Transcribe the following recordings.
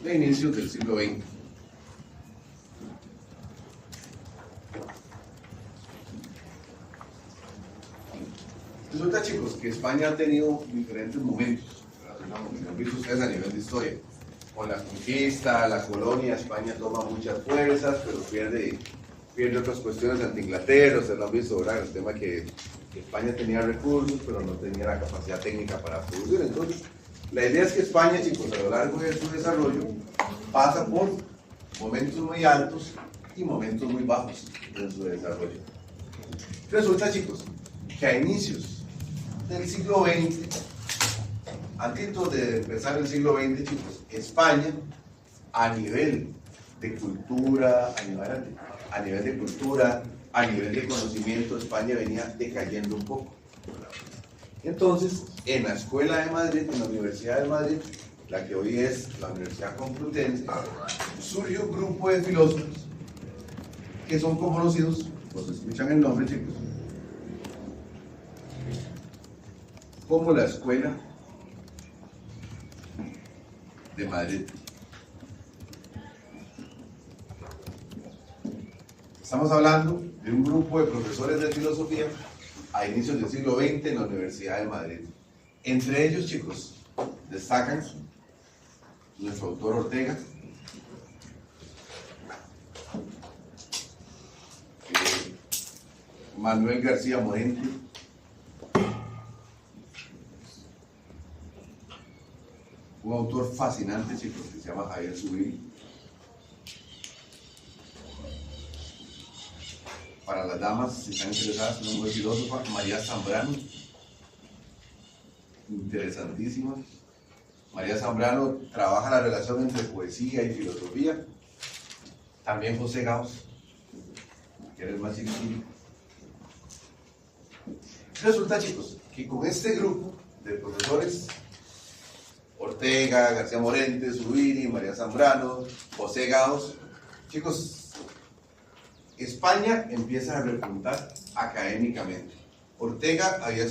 de inicios del siglo XX. Resulta, chicos, que España ha tenido diferentes momentos, como han visto ustedes a nivel de historia. Con la conquista, la colonia, España toma muchas fuerzas, pero pierde otras cuestiones ante Inglaterra. Ustedes lo han visto, ¿verdad? El tema que España tenía recursos, pero no tenía la capacidad técnica para producir. Entonces, la idea es que España, chicos, a lo largo de su desarrollo, pasa por momentos muy altos y momentos muy bajos en su desarrollo. Resulta, chicos, que a inicios del siglo XX, antes de empezar el siglo XX, chicos, España, a nivel de cultura, a nivel de conocimiento, España venía decayendo un poco. Entonces, en la Escuela de Madrid, en la Universidad de Madrid, la que hoy es la Universidad Complutense, surgió un grupo de filósofos que son conocidos, los escuchan el nombre, chicos, como la Escuela de Madrid. Estamos hablando de un grupo de profesores de filosofía a inicios del siglo XX en la Universidad de Madrid. Entre ellos, chicos, destacan nuestro autor Ortega, Manuel García Morente, un autor fascinante, chicos, que se llama Javier Zubiri. Para las damas, si están interesadas, una mujer filósofa, María Zambrano, interesantísima. María Zambrano trabaja la relación entre poesía y filosofía. También José Gauss, que era el más chiquitito. Resulta, chicos, que con este grupo de profesores, Ortega, García Morente, Zubiri, María Zambrano, José Gauss, chicos, España empieza a repuntar académicamente. Ortega había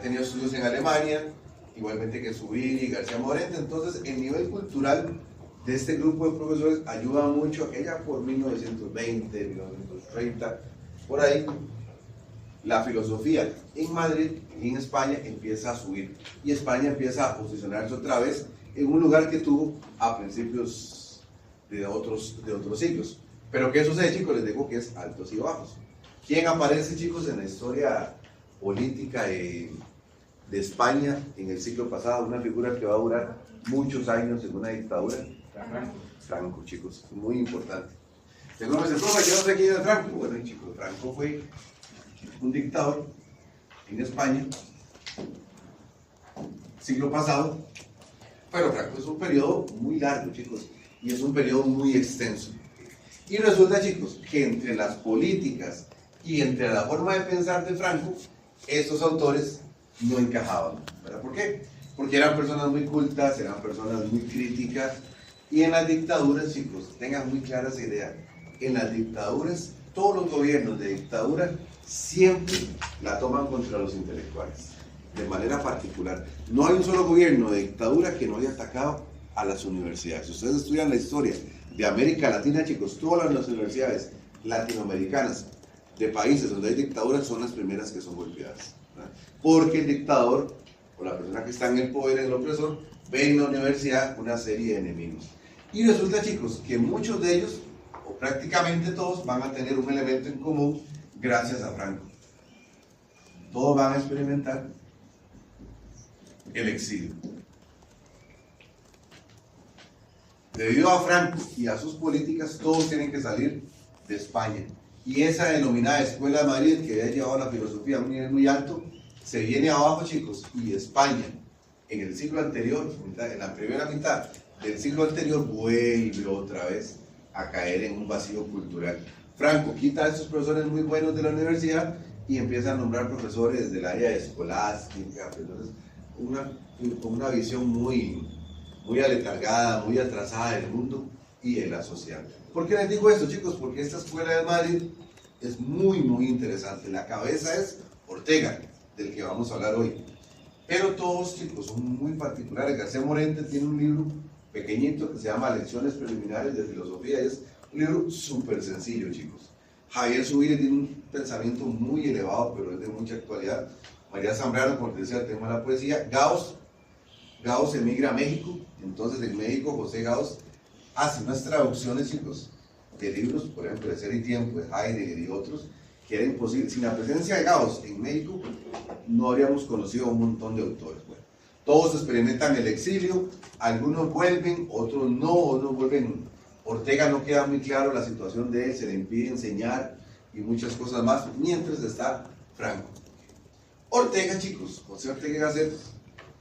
tenido estudios en Alemania, igualmente que Zubiri y García Morente. Entonces el nivel cultural de este grupo de profesores ayuda mucho a que ya por 1920, 1930, por ahí, la filosofía en Madrid y en España empieza a subir. Y España empieza a posicionarse otra vez en un lugar que tuvo a principios de otros siglos. Pero ¿qué sucede, chicos? Les digo que es altos y bajos. ¿Quién aparece, chicos, en la historia política de España en el siglo pasado? Una figura que va a durar muchos años en una dictadura. Franco, chicos, muy importante. Según me dice, profe, yo no sé quién es Franco. Bueno, chicos, Franco fue un dictador en España, siglo pasado, pero Franco es un periodo muy largo, chicos, y es un periodo muy extenso. Y resulta, chicos, que entre las políticas y entre la forma de pensar de Franco, estos autores no encajaban. ¿Verdad? ¿Por qué? Porque eran personas muy cultas, eran personas muy críticas, y en las dictaduras, chicos, tengan muy clara esa idea, en las dictaduras, todos los gobiernos de dictadura siempre la toman contra los intelectuales, de manera particular. No hay un solo gobierno de dictadura que no haya atacado a las universidades. Si ustedes estudian la historia de América Latina, chicos, todas las universidades latinoamericanas de países donde hay dictaduras son las primeras que son golpeadas, ¿verdad? Porque el dictador o la persona que está en el poder, el opresor, ve en la universidad una serie de enemigos. Y resulta, chicos, que muchos de ellos, o prácticamente todos, van a tener un elemento en común gracias a Franco. Todos van a experimentar el exilio. Debido a Franco y a sus políticas, todos tienen que salir de España. Y esa denominada Escuela de Madrid, que había llevado la filosofía a un nivel muy alto, se viene abajo, chicos, y España, en el siglo anterior, en la primera mitad del siglo anterior, vuelve otra vez a caer en un vacío cultural. Franco quita a estos profesores muy buenos de la universidad y empieza a nombrar profesores del área de escolástica, entonces con una visión muy aletargada, muy atrasada del mundo y de la sociedad. ¿Por qué les digo esto, chicos? Porque esta Escuela de Madrid es muy interesante. La cabeza es Ortega, del que vamos a hablar hoy. Pero todos, chicos, son muy particulares. García Morente tiene un libro pequeñito que se llama Lecciones Preliminares de Filosofía. Es un libro súper sencillo, chicos. Javier Zubiri tiene un pensamiento muy elevado, pero es de mucha actualidad. María Zambrano, como te decía, el tema de la poesía. Gauss emigra a México. Entonces en México José Gauss hace unas traducciones, chicos, de libros, por ejemplo, de Ser y Tiempo, de Heidegger y otros, que era imposible. Sin la presencia de Gauss en México, no habríamos conocido a un montón de autores. Bueno, todos experimentan el exilio, algunos vuelven, otros no, otros vuelven. Ortega no queda muy claro la situación de él, se le impide enseñar y muchas cosas más, mientras está Franco. Ortega, chicos, José Ortega Gasset,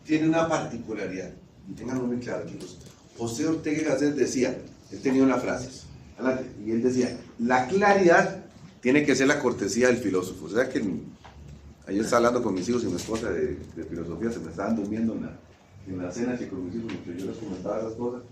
tiene una particularidad, y tenganlo muy claro, chicos. José Ortega Gasset decía, él tenía una frase, adelante, y él decía, la claridad tiene que ser la cortesía del filósofo. O sea que ayer estaba hablando con mis hijos y mi esposa de filosofía, se me estaban durmiendo en la cena que con mis hijos, mientras yo les comentaba esas cosas,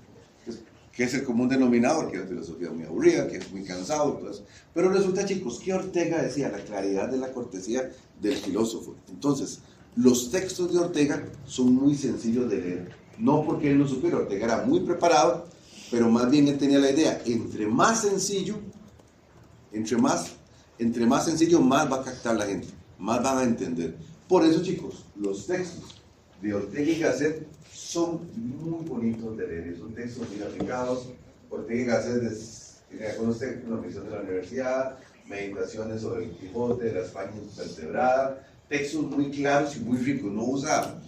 que es el común denominador, que la filosofía es muy aburrida, que es muy cansado, entonces, pero resulta, chicos, que Ortega decía la claridad de la cortesía del filósofo. Entonces, los textos de Ortega son muy sencillos de leer, no porque él no supiera, Ortega era muy preparado, pero más bien él tenía la idea, entre más sencillo, más va a captar la gente, más van a entender. Por eso, chicos, los textos de Ortega y Gasset son muy bonitos de leer, son textos muy aplicados. Ortega y Gasset conoce una misión de la universidad, meditaciones sobre el Quijote, de la España invertebrada, textos muy claros y muy ricos. No usa,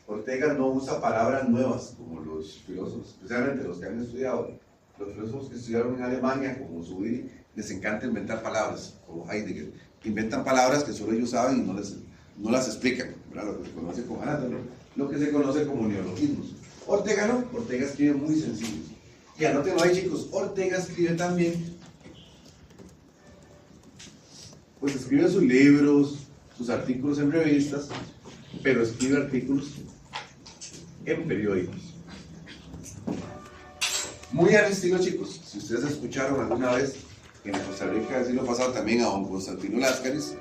Ortega no usa palabras nuevas como los filósofos, especialmente los que han estudiado, los filósofos que estudiaron en Alemania, como Zubiri, les encanta inventar palabras, como Heidegger. Inventan palabras que solo ellos saben y no las explican, ¿verdad? Lo que se conoce como anátono, lo que se conoce como neologismos. Ortega no, Ortega escribe muy sencillo. Y anótenlo ahí, chicos, Ortega escribe también, pues escribe sus libros, sus artículos en revistas, pero escribe artículos en periódicos. Muy al estilo, chicos, si ustedes escucharon alguna vez en Costa Rica el siglo pasado también a don Constantino Láscaris,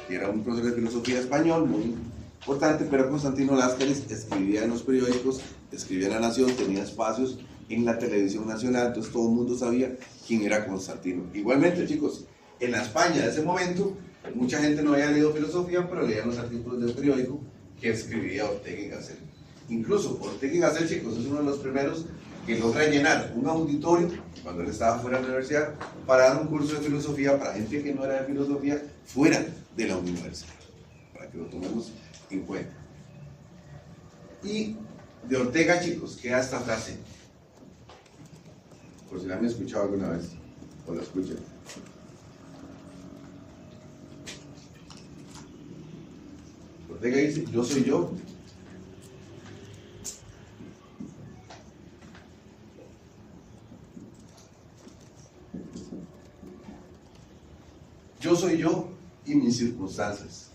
que era un profesor de filosofía español muy importante, pero Constantino Láscaris escribía en los periódicos, escribía en La Nación, tenía espacios en la televisión nacional, entonces todo el mundo sabía quién era Constantino. Igualmente, chicos, en la España de ese momento, mucha gente no había leído filosofía, pero leían los artículos del periódico que escribía Ortega y Gasset. Incluso Ortega y Gasset, chicos, es uno de los primeros que logra llenar un auditorio, cuando él estaba fuera de la universidad, para dar un curso de filosofía para gente que no era de filosofía, fuera de la universidad, para que lo tomemos en cuenta. Y de Ortega, chicos, queda esta frase, por si la han escuchado alguna vez, o la escuchan. Ortega dice, yo soy yo. Yo soy yo y mis circunstancias.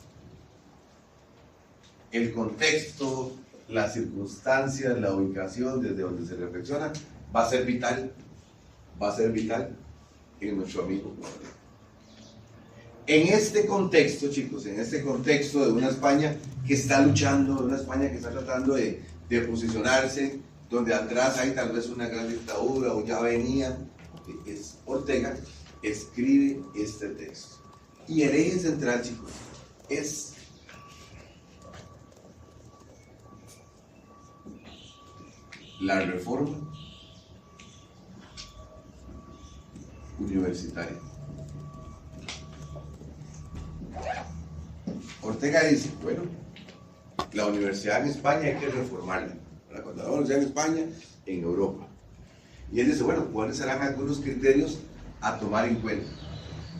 El contexto, las circunstancias, la ubicación desde donde se reflexiona va a ser vital en nuestro amigo. En este contexto, chicos, en este contexto de una España que está luchando, de una España que está tratando de posicionarse, donde atrás hay tal vez una gran dictadura o ya venía, Ortega escribe este texto. Y el eje central, chicos, es la reforma universitaria. Ortega dice, bueno, la universidad en España hay que reformarla. Para cuando la universidad en España, en Europa. Y él dice, bueno, ¿cuáles serán algunos criterios a tomar en cuenta?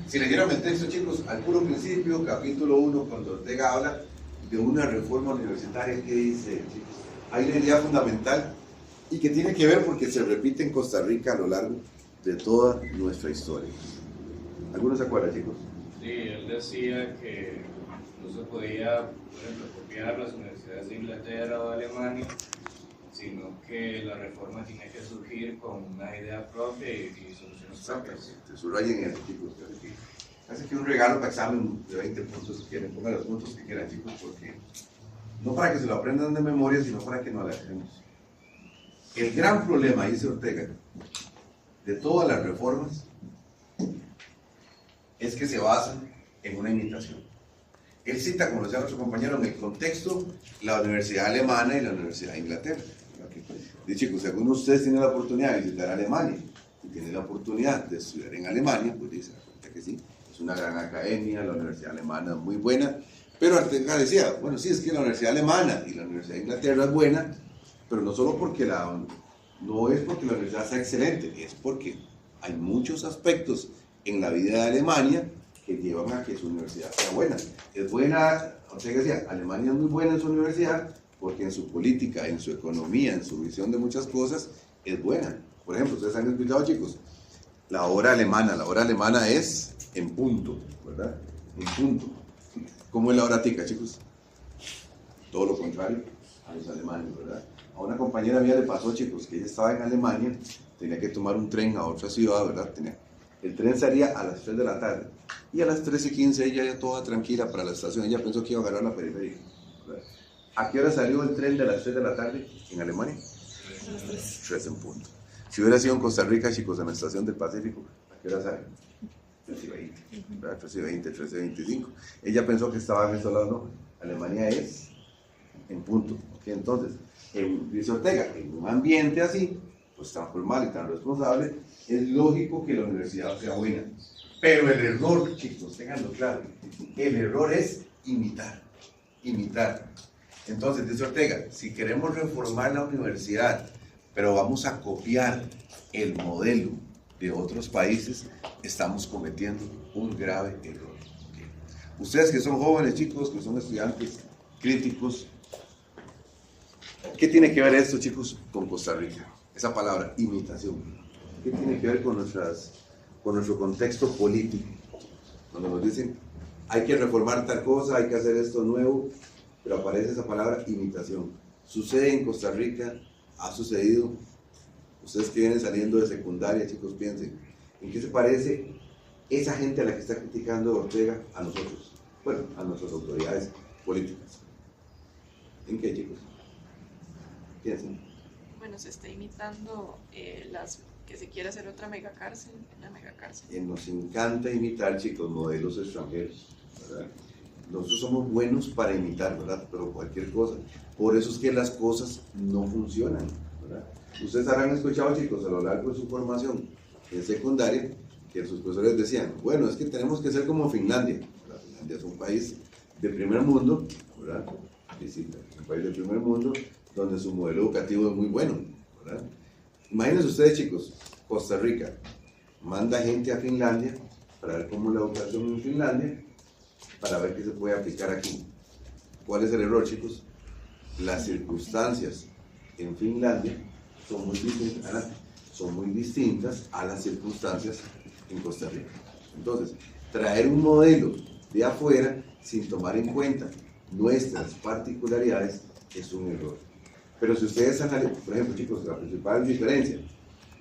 Si leyeron el texto, chicos, al puro principio, capítulo 1, cuando Ortega habla de una reforma universitaria, ¿qué dice, chicos? Hay una idea fundamental y que tiene que ver porque se repite en Costa Rica a lo largo de toda nuestra historia. ¿Algunos se acuerdan, chicos? Sí, él decía que no se podía, por ejemplo, copiar las universidades de Inglaterra o de Alemania, sino que la reforma tiene que surgir con una idea propia y soluciones propias. Te subrayen eso, chicos. Así que un regalo para examen de 20 puntos si quieren, pongan los puntos que quieran, chicos, porque no para que se lo aprendan de memoria, sino para que no lo hagamos. El gran problema, dice Ortega, de todas las reformas es que se basan en una imitación. Él cita, como decía nuestro compañero, en el contexto, la Universidad Alemana y la Universidad de Inglaterra. Dice, chicos, si alguno de ustedes tiene la oportunidad de visitar Alemania y tiene la oportunidad de estudiar en Alemania, pues dice que sí, es una gran academia, la Universidad Alemana es muy buena, pero Ortega decía, bueno, sí, es que la Universidad Alemana y la Universidad de Inglaterra es buena, pero no solo porque no es porque la universidad sea excelente, es porque hay muchos aspectos en la vida de Alemania que llevan a que su universidad sea buena. Es buena, Ortega decía, Alemania es muy buena en su universidad porque en su política, en su economía, en su visión de muchas cosas, es buena. Por ejemplo, ustedes han escuchado, chicos, la hora alemana es en punto, ¿verdad? En punto. ¿Cómo es la hora tica, chicos? Todo lo contrario a los alemanes, ¿verdad? A una compañera mía le pasó, chicos, que ella estaba en Alemania, tenía que tomar un tren a otra ciudad, ¿verdad? El tren salía a las 3 de la tarde y a las 3:15 ella ya toda tranquila para la estación, ella pensó que iba a agarrar la periferia, ¿verdad? ¿A qué hora salió el tren de las 3 de la tarde en Alemania? A las 3. 3 en punto. Si hubiera sido en Costa Rica, chicos, en la estación del Pacífico, ¿a qué hora sale? 3:20, ¿verdad? 3:20, 13:25. Ella pensó que estaba en estos lados, no. Alemania es en punto. ¿Okay? Entonces, dice Ortega, en un ambiente así, pues tan formal y tan responsable, es lógico que la universidad sea buena. Pero el error, chicos, ténganlo claro, el error es imitar. Entonces, dice Ortega, si queremos reformar la universidad, pero vamos a copiar el modelo de otros países, estamos cometiendo un grave error. ¿Okay? Ustedes que son jóvenes, chicos, que son estudiantes críticos, ¿qué tiene que ver esto, chicos, con Costa Rica? Esa palabra, imitación. ¿Qué tiene que ver con nuestro contexto político? Cuando nos dicen, hay que reformar tal cosa, hay que hacer esto nuevo, pero aparece esa palabra, imitación. Sucede en Costa Rica, ha sucedido. Ustedes que vienen saliendo de secundaria, chicos, piensen, ¿en qué se parece esa gente a la que está criticando Ortega a nosotros? Bueno, a nuestras autoridades políticas. ¿En qué, chicos? Piensen. Bueno, se está imitando que se quiere hacer otra megacárcel, una megacárcel. Nos encanta imitar, chicos, modelos extranjeros, ¿verdad? Nosotros somos buenos para imitar, ¿verdad? Pero cualquier cosa. Por eso es que las cosas no funcionan, ¿verdad? Ustedes habrán escuchado, chicos, a lo largo de su formación en secundaria, que sus profesores decían, bueno, es que tenemos que ser como Finlandia. ¿Verdad? Finlandia es un país de primer mundo, ¿verdad? Un país de primer mundo, donde su modelo educativo es muy bueno, ¿verdad? Imagínense ustedes, chicos, Costa Rica manda gente a Finlandia para ver cómo es la educación en Finlandia, para ver qué se puede aplicar aquí. ¿Cuál es el error, chicos? Las circunstancias en Finlandia son muy distintas a las circunstancias en Costa Rica. Entonces, traer un modelo de afuera sin tomar en cuenta nuestras particularidades es un error. Pero si ustedes analizan, por ejemplo, chicos, la principal diferencia,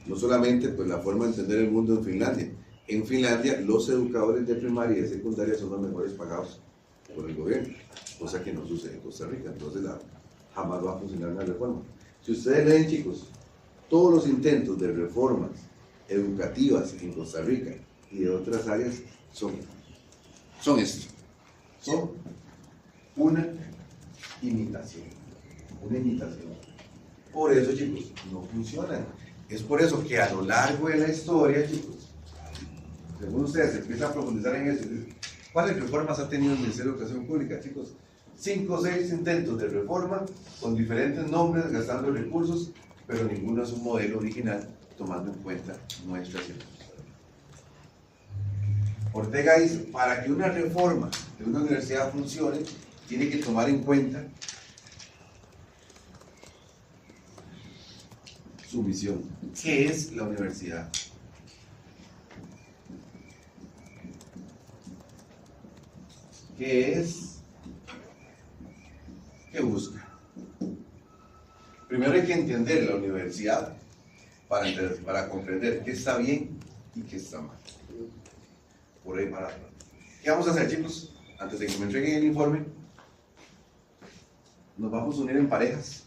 no solamente pues, la forma de entender el mundo en Finlandia. En Finlandia, los educadores de primaria y de secundaria son los mejores pagados por el gobierno, cosa que no sucede en Costa Rica. Entonces, jamás va a funcionar una reforma. Si ustedes leen, chicos, todos los intentos de reformas educativas en Costa Rica y de otras áreas son esto. Son una imitación. Una imitación. Por eso, chicos, no funcionan. Es por eso que a lo largo de la historia, chicos, según ustedes empiezan a profundizar en eso, ¿cuáles reformas ha tenido el Ministerio de Educación Pública, chicos? 5 o 6 intentos de reforma con diferentes nombres, gastando recursos, pero ninguno es un modelo original, tomando en cuenta nuestras circunstancias. Ortega dice, para que una reforma de una universidad funcione, tiene que tomar en cuenta su misión. ¿Qué es la universidad? ¿Qué es? ¿Qué busca? Primero hay que entender la universidad para comprender qué está bien y qué está mal. Por ahí para atrás. ¿Qué vamos a hacer, chicos? Antes de que me entreguen el informe, nos vamos a unir en parejas.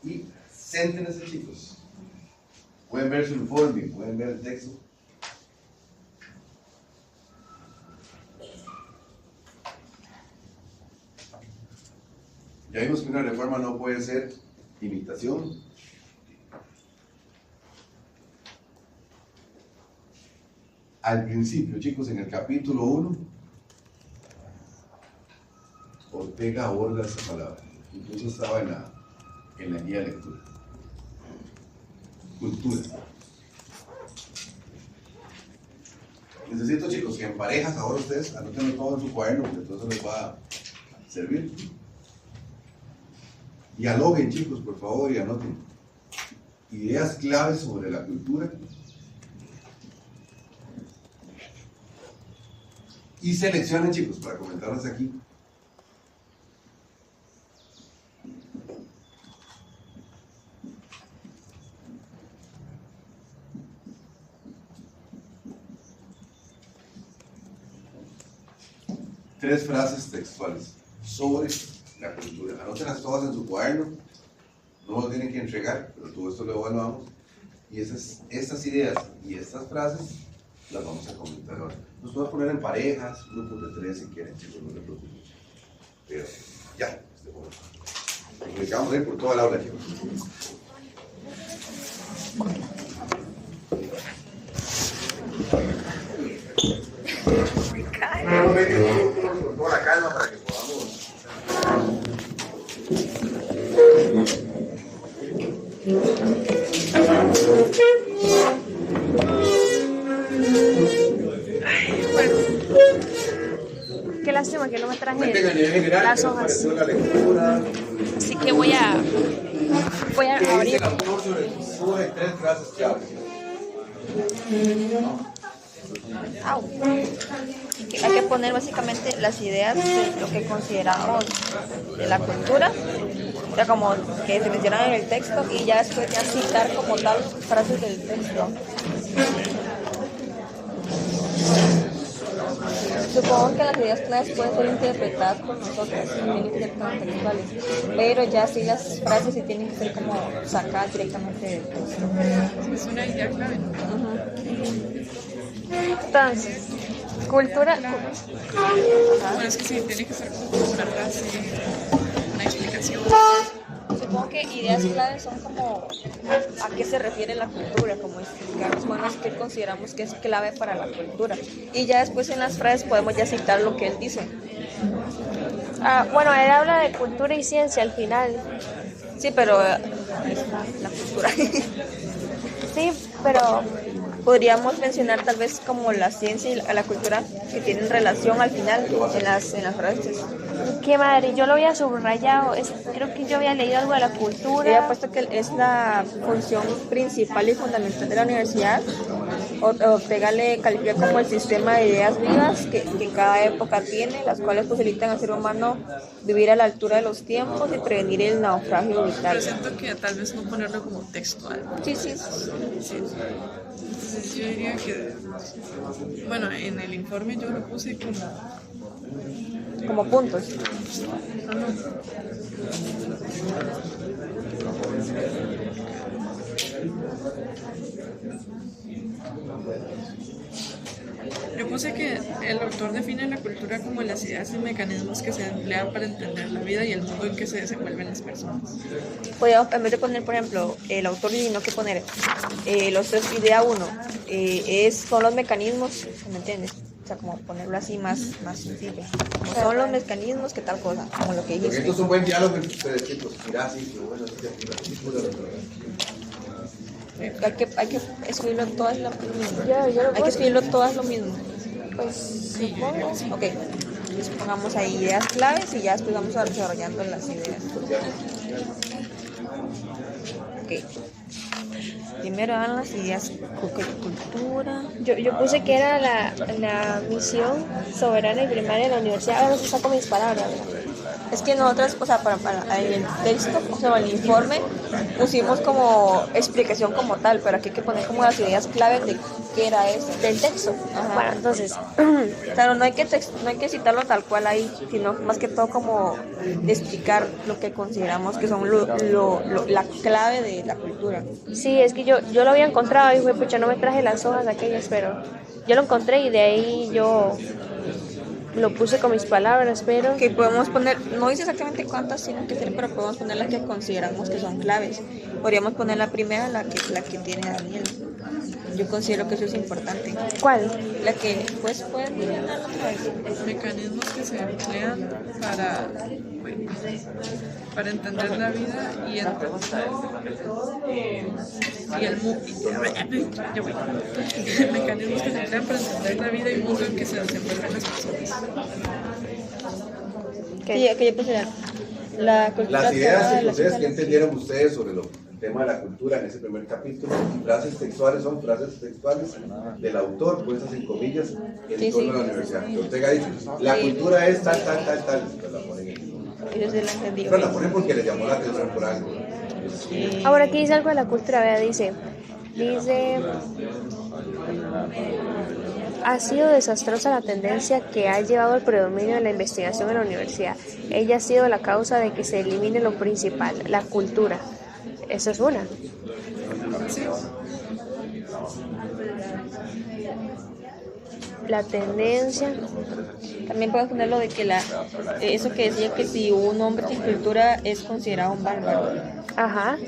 y céntrense, chicos. Pueden ver su informe, pueden ver el texto. Ya vimos que una reforma no puede ser imitación. Al principio, chicos, en el capítulo 1, Ortega aborda esa palabra. Incluso estaba en la guía de lectura. Cultura. Necesito, chicos, que en parejas, ahora ustedes anoten todo en su cuaderno, porque todo eso les va a servir. Dialoguen, chicos, por favor, y anoten ideas claves sobre la cultura y seleccionen, chicos, para comentarlas aquí. Tres frases textuales sobre la cultura. Anótenlas todas en su cuaderno, no lo tienen que entregar, pero todo esto lo evaluamos. Y estas ideas y estas frases las vamos a comentar ahora. Nos podemos poner en parejas, grupos de 3 si quieren, chicos, no se preocupen. Pero ya, porque vamos a ir por toda la aula, chicos. Con toda la calma para que podamos. Qué lástima que no me traje las hojas. Así que voy a abrir. El autor sobre tres frases claves. Hay que poner básicamente las ideas de lo que consideramos de la cultura, o sea, como que se mencionan en el texto, y ya después ya citar como tal frases del texto. Supongo que las ideas claves pueden ser interpretadas por nosotros, no tienen que ser tan textuales, pero ya sí las frases sí tienen que ser como sacadas directamente del texto. Es una idea clave. Entonces, cultura. Bueno, es que sí, tiene que ser como una frase, una explicación. Supongo que ideas claves son como a qué se refiere la cultura, como explicarnos bueno, qué consideramos que es clave para la cultura. Y ya después en las frases podemos ya citar lo que él dice. Bueno, él habla de cultura y ciencia al final. Sí, pero la cultura. Sí, pero Podríamos mencionar tal vez como la ciencia y la cultura que tienen relación al final en las frases. qué madre, yo lo había subrayado. Creo que yo había leído algo de la Yo cultura. había puesto que es la función principal y fundamental de la universidad. Ortega le califica como el sistema de ideas vivas que en cada época tiene, las cuales posibilitan al ser humano vivir a la altura de los tiempos y prevenir el naufragio Pero vital. siento que tal vez no ponerlo como textual. Sí, sí. Sí. Entonces yo diría que, bueno, en el informe yo lo puse Como puntos. Yo puse que el autor define la cultura como las ideas y mecanismos que se emplean para entender la vida y el mundo en que se desenvuelven las personas. Podríamos, en vez de poner, por ejemplo, el autor sino que poner idea 1, son los mecanismos, ¿me entiendes? O sea, como ponerlo así más sencillo. Como son los mecanismos que tal cosa, como lo que Porque dijiste. esto es un buen diálogo entre ustedes, chicos. Mirá, sí, qué bueno. Hay que escribirlo todas lo mismo. Yo lo Hay que puse. escribirlo todas lo mismo. Pues Sí, yo diría que sí. Ok. Entonces pongamos ahí ideas claves y ya después vamos desarrollando las ideas. Ok. Primero dan las ideas cultura. yo puse que era la misión soberana y primaria de la universidad. Ahora no saco mis palabras, ¿verdad? Es que nosotros, o sea, en el texto, o sea, en el informe, pusimos como explicación como tal, pero aquí hay que poner como las ideas claves de qué era eso. Del texto. Ajá. Bueno, entonces, O sea, no hay que citarlo tal cual ahí, sino más que todo como explicar lo que consideramos que son la clave de la cultura. sí, es que yo lo había encontrado y fue, pucha, no me traje las hojas aquellas, pero yo lo encontré y de ahí yo lo puse con mis palabras, pero Que podemos poner, no dice exactamente cuántas tienen que ser, pero podemos poner las que consideramos que son claves. Podríamos poner la primera, la que tiene Daniel. Yo considero que eso es importante. ¿cuál? La que, pues, pueden mencionarla otra vez. Mecanismos que se emplean para entender la vida y el mundo. Mecanismos que se emplean para entender la vida y el mundo en que se desenvuelven las personas. Sí, que yo puse la cultura. Las ideas cerrada de y las ustedes que sociales. entendieron ustedes sobre el tema de la cultura en ese primer capítulo. Frases textuales son frases textuales del autor, puestas en comillas, en Sí, torno sí. a la universidad. Que Ortega ha dicho, la Sí. cultura es tal, tal, tal, tal. Pues la ponen ahí. Yo sí la entendí. Pero la ponen porque les llamó la atención por algo. Ahora aquí dice algo de la cultura, vea, dice, ha sido desastrosa la tendencia que ha llevado al predominio de la investigación en la universidad. Ella ha sido la causa de que se elimine lo principal, la cultura. Eso es una. La tendencia. También podemos poner lo de que eso que decía que si un hombre sin cultura es considerado un bárbaro. Ajá,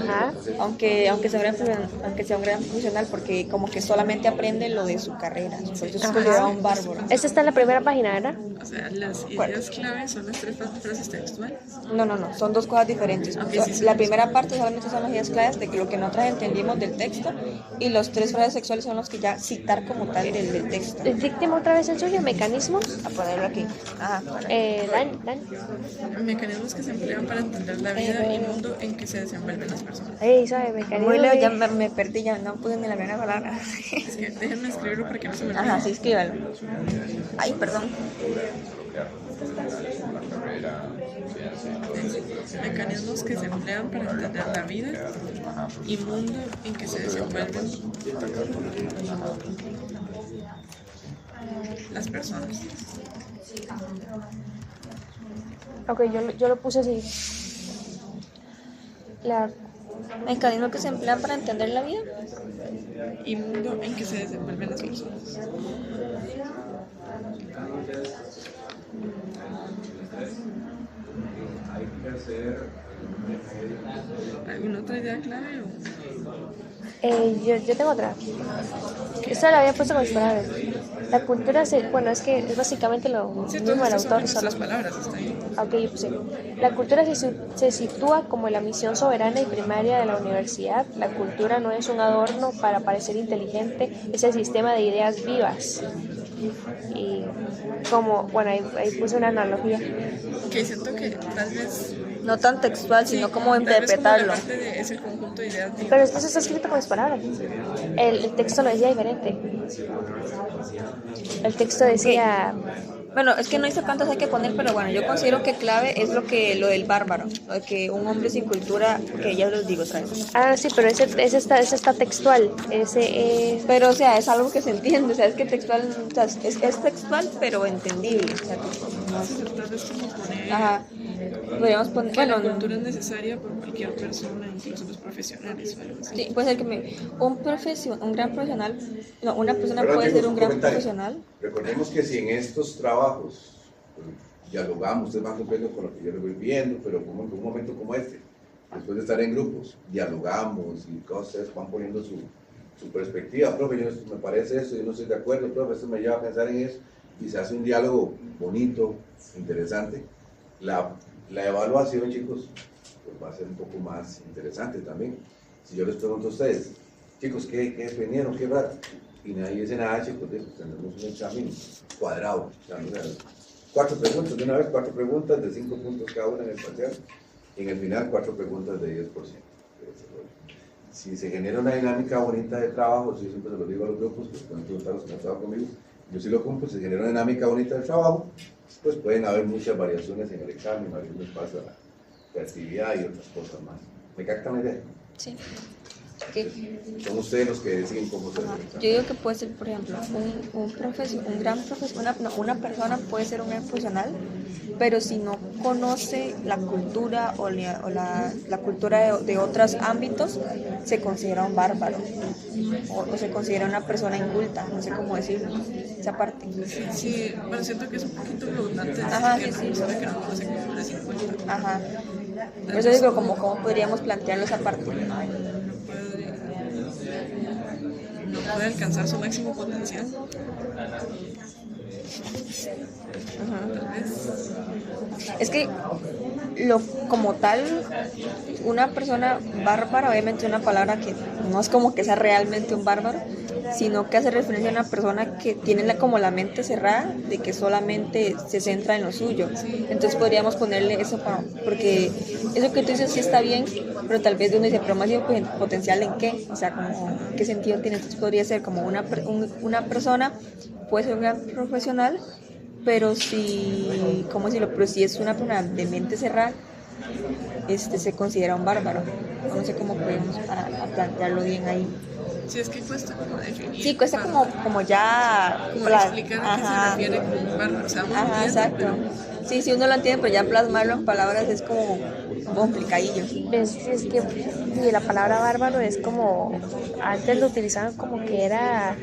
ajá. Aunque sea un gran profesional, porque como que solamente aprende lo de su carrera. Entonces es considerado un bárbaro. Esta está en la primera página, ¿verdad? O sea, las ideas claves son las tres frases textuales. No, son dos cosas diferentes. Ok, O sea, sí, sí. la primera parte solamente son las ideas claves de que lo que nosotros entendimos del texto, y los tres frases sexuales son los que ya citar como tal del texto. Dícteme otra vez el suyo, mecanismos. A ponerlo aquí. Ajá. Dan. Mecanismos que se emplean para entender la vida y el mundo en que se desenvuelven las personas. Ey, sabe, mecanismos. Muy leve, de- ya me perdí, ya no puse ni la primera palabra. Es que déjenme escribirlo para que no se me olvide. Ajá, sí, escríbalo. Ay, perdón. Mecanismos que se emplean para entender la vida y mundo en que se desenvuelven las personas. Ok, yo lo puse así. Mecanismos que se emplean para entender la vida. Y mundo en que se desenvuelven las personas. ¿Alguna otra idea clave? Yo tengo otra. Esta la había puesto con mis palabras. La cultura bueno, es que es básicamente lo Sí, mismo todas del esas son autor. nuestras Solo. palabras, está ahí. Ok, yo puse. La cultura se sitúa como la misión soberana y primaria de la universidad. La cultura no es un adorno para parecer inteligente, es el sistema de ideas vivas. Y como, bueno, ahí puse una analogía. Que siento que tal vez... No tan textual, sino como tal vez interpretarlo. la parte de ese conjunto de ideas vivas. Pero es que eso está escrito con mis palabras. El texto lo decía diferente. El texto decía... Bueno, es que no dice cuántas hay que poner, pero bueno, yo considero que clave es lo del bárbaro, lo de que un hombre sin cultura, que ya los digo otra vez. Ah, sí, pero ese está textual. Pero, o sea, es algo que se entiende, o sea, es que textual, o sea, es textual, pero entendible. O sea, Tal vez como poner ajá. Podríamos poner, que la bueno, cultura es necesaria por cualquier persona, incluso los profesionales o algo así. sí, puede ser que un gran profesional, no, una persona Perdón, puede chicos, ser un gran comentario. profesional. Recordemos que si en estos trabajos dialogamos, ustedes van cumpliendo con lo que yo les voy viendo, pero como en un momento como este, después de estar en grupos, dialogamos y cosas, van poniendo su perspectiva. Profe, me parece eso, yo no estoy de acuerdo, profe, eso me lleva a pensar en eso, y se hace un diálogo bonito, interesante. La evaluación, chicos, pues va a ser un poco más interesante también. Si yo les pregunto a ustedes, chicos, ¿qué aprendieron? ¿Qué raro? Y nadie dice nada, chicos, pues tenemos un examen cuadrado. O sea, 4 preguntas, de una vez 4 preguntas de 5 puntos cada una en el parcial. Y en el final 4 preguntas de 10%. Si se genera una dinámica bonita de trabajo, yo siempre se lo digo a los grupos, que pueden preguntar los que han estado conmigo, yo sí lo cumplo, se genera una dinámica bonita del trabajo, pues pueden haber muchas variaciones en el examen, abriendo espacio a la creatividad y otras cosas más. ¿Me captan la idea? Sí. Que, Son ustedes los que deciden cómo se ajá, hace. yo digo que puede ser, por ejemplo, un gran profesional, una persona puede ser un gran profesional, pero si no conoce la cultura la cultura de otros ámbitos, se considera un bárbaro o se considera una persona inculta, no sé cómo decirlo, esa parte. Sí, bueno, siento que es un poquito redundante Ajá, decir que sí, una sí. persona que no conoce cultura es inculta. Ajá. Por eso digo, ¿cómo podríamos plantearlo esa parte? No puede alcanzar su máximo potencial. Tal vez. Es que como tal, una persona bárbara, obviamente una palabra que no es como que sea realmente un bárbaro, sino que hace referencia a una persona que tiene como la mente cerrada, de que solamente se centra en lo suyo. Entonces podríamos ponerle eso, porque eso que tú dices sí está bien, pero tal vez uno dice, pero máximo potencial ¿en qué? O sea, como, ¿qué sentido tiene? Entonces podría ser como una persona, puede ser un gran profesional, pero si, ¿cómo decirlo? Pero si es una persona de mente cerrada, se considera un bárbaro. No sé cómo podemos a plantearlo bien ahí. Sí, es que cuesta como definir. Sí, cuesta como ya... Como explicar a qué se refiere como un bárbaro. O sea, uno entiende, exacto. pero Sí, uno lo entiende, pero ya plasmarlo en palabras es como complicadillo. Es que y la palabra bárbaro es como, antes lo utilizaban como que era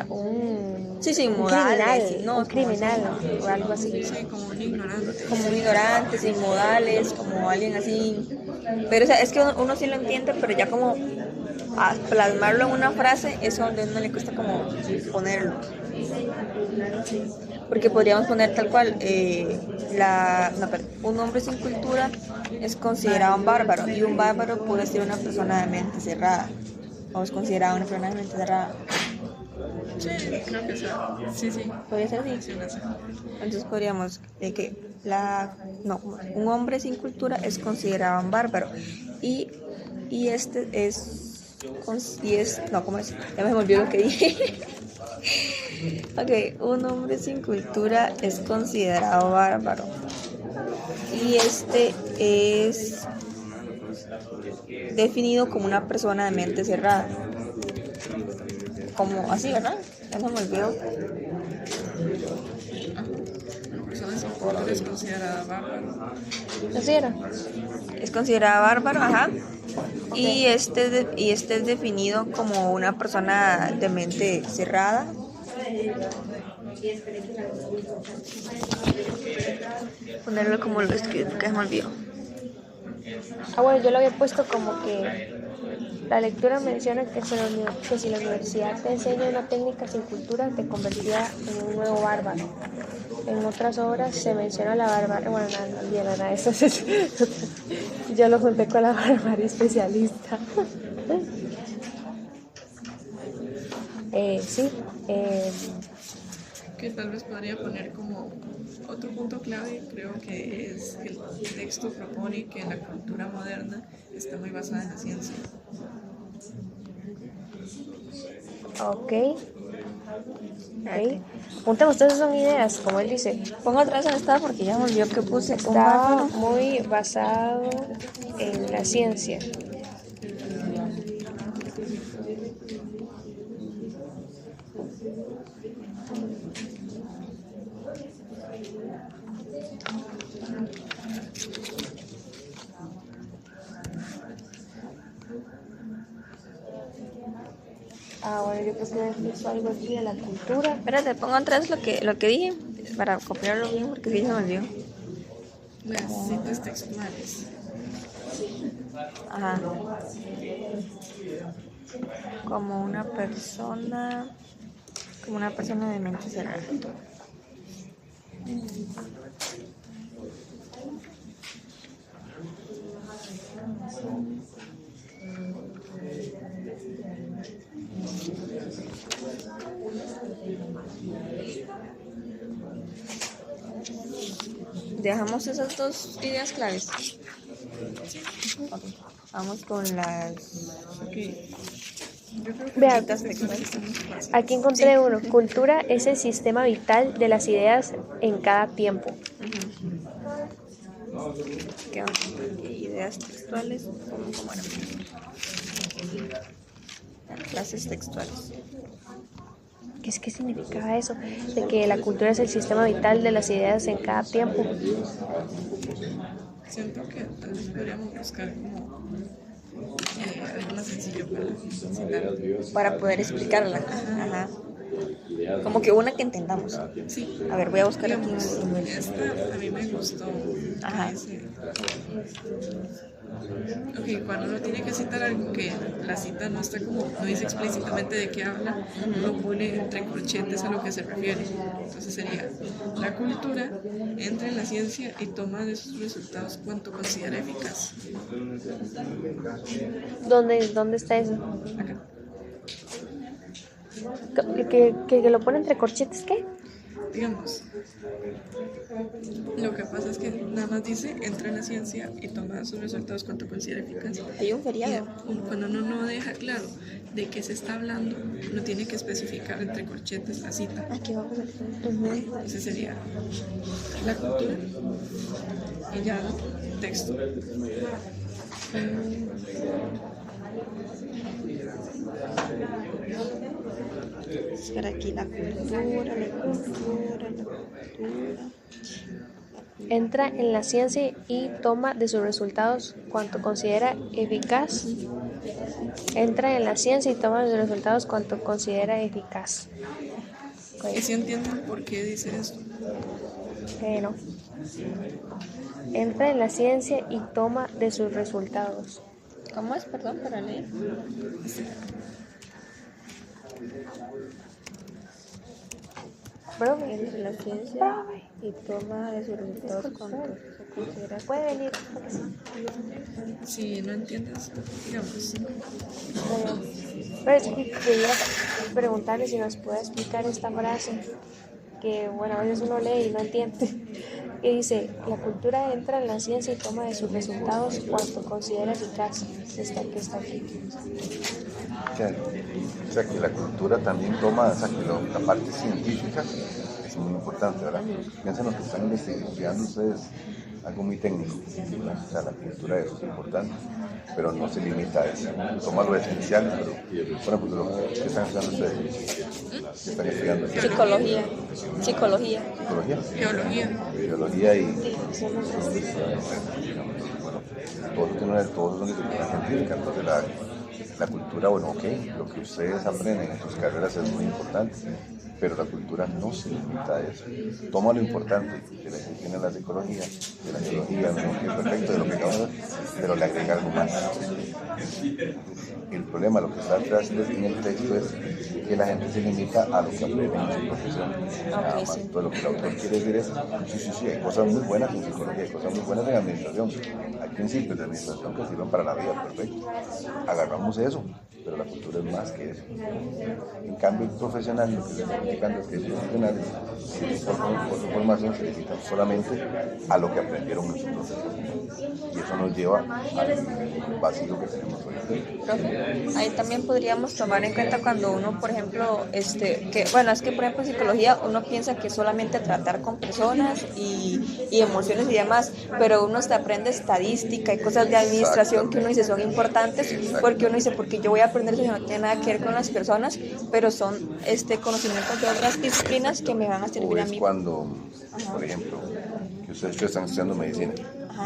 un Inmoral, criminal, no, un criminal o algo así. sí, como un ignorante. como un ignorante, sin modales, como alguien así. Pero o sea, es que uno sí lo entiende, pero ya como a plasmarlo en una frase es donde a uno le cuesta como ponerlo. Porque podríamos poner tal cual, un hombre sin cultura es considerado un bárbaro, y un bárbaro puede ser una persona de mente cerrada, o es considerado una persona de mente cerrada. Sí, creo que sí. Sí. Podría ser así. Sí, no sé. Entonces podríamos un hombre sin cultura es considerado un bárbaro, y ¿cómo es? Ya me olvidó lo que dije. Ok, un hombre sin cultura es considerado bárbaro, y es definido como una persona de mente cerrada, como así, ¿verdad? Ya se me olvidó. Una persona sin cultura es considerada bárbaro. ¿Así era? Es considerado bárbaro, ajá. Y este es definido como una persona de mente cerrada. Ponerlo como lo escrito, que se me olvidó. Bueno, yo lo había puesto como que la lectura menciona que si la universidad te enseña una técnica sin cultura, te convertía en un nuevo bárbaro. En otras obras se menciona la barbarie, bueno, no olviden nada, eso es, yo lo junté con la barbarie especialista. Que tal vez podría poner como otro punto clave, creo que es que el texto propone que la cultura moderna está muy basada en la ciencia. Ok. Apuntemos, todas son ideas, como él dice. Pongo otra vez en esta porque ya me olvidó que puse. Está muy basado en la ciencia. Bueno, yo creo que es algo aquí de la cultura. Espérate, pongo otra vez lo que dije para copiarlo bien porque sí se me olvidó. Las citas textuales. Ajá. Como una persona de mente cerrada. Dejamos esas dos ideas claves. Okay. Vamos con las... Okay. Yo creo que Vea, los textos están muy fáciles. Aquí encontré uno. Cultura es el sistema vital de las ideas en cada tiempo. ¿Qué onda? Ideas textuales, ¿cómo era? Clases textuales. ¿Qué significaba eso? De que la cultura es el sistema vital de las ideas en cada tiempo. Siento que tal vez podríamos buscar como algo más sencillo para enseñar. Para poder explicarla. Ajá. Como que una que entendamos. Sí. A ver, voy a buscar aquí. Digamos, esta a mí me gustó. Ajá. Ok, cuando uno tiene que citar algo que la cita no está como, no dice explícitamente de qué habla, uno pone entre corchetes a lo que se refiere. Entonces sería, la cultura entra en la ciencia y toma de sus resultados cuanto considera eficaz. ¿Dónde está eso? Acá. Que lo pone entre corchetes, ¿qué? Digamos, lo que pasa es que nada más dice entra en la ciencia y toma de sus resultados cuanto considera eficaz. Hay un Y feriado. cuando uno no deja claro de qué se está hablando, uno tiene que especificar entre corchetes la cita. Aquí va a pasar. Ese sería la cultura y ya texto. Espera aquí la cultura. Entra en la ciencia y toma de sus resultados cuanto considera eficaz. Entra en la ciencia y toma de sus resultados cuanto considera eficaz. ¿Y si entienden por qué dice esto? No. Entra en la ciencia y toma de sus resultados. ¿Cómo es? Perdón, para leer. Profe, Entre la ciencia y toma de sus resultados cuanto se considera. puede venir. Si no entiendes, digamos, Pero es que quería preguntarle si nos puede explicar esta frase, que bueno, a veces uno lee y no entiende, que dice, la cultura entra en la ciencia y toma de sus resultados cuanto considera eficaz. Esta que está aquí. O sea, que la cultura también toma, o sea, que la parte científica es muy importante, ¿verdad? Piensen lo que están investigando ustedes, algo muy técnico, ¿verdad? O sea, la cultura eso es importante, pero no se limita a eso. Toma lo esencial, pero, por ejemplo, ¿qué están estudiando ustedes? ¿Qué están estudiando? Psicología. ¿Psicología? geología. Y bueno, todos son disciplinas científicas, entonces la cultura, bueno, ok, lo que ustedes aprenden en sus carreras es muy importante, pero la cultura no se limita a eso. Toma lo importante de la disciplina de la psicología, de la geología, de lo que es perfecto, de lo que acabamos de ver, pero le agrega algo más. El problema, lo que está atrás en el texto es que la gente se limita a lo que aprende en su profesión. Nada más. Sí. Entonces, lo que el autor quiere decir es, sí, hay cosas muy buenas en psicología, hay cosas muy buenas en administración, hay principios de administración que sirven para la vida, perfecto. Agarramos eso, pero la cultura es más que eso. En cambio, el profesional, lo que se está indicando es que esos profesionales, por su formación, se limitan solamente a lo que aprendieron en su profesión. Y eso nos lleva al vacío que tenemos hoy. Profe, ahí también podríamos tomar en cuenta cuando uno, por ejemplo, es que por ejemplo en psicología uno piensa que solamente tratar con personas y emociones y demás, pero uno hasta aprende estadística y cosas de administración que uno dice son importantes, porque uno dice, porque yo voy a aprender eso que no tiene nada que ver con las personas, pero son conocimientos de otras disciplinas que me van a servir O a es mí. cuando, por ejemplo, que ustedes están estudiando medicina.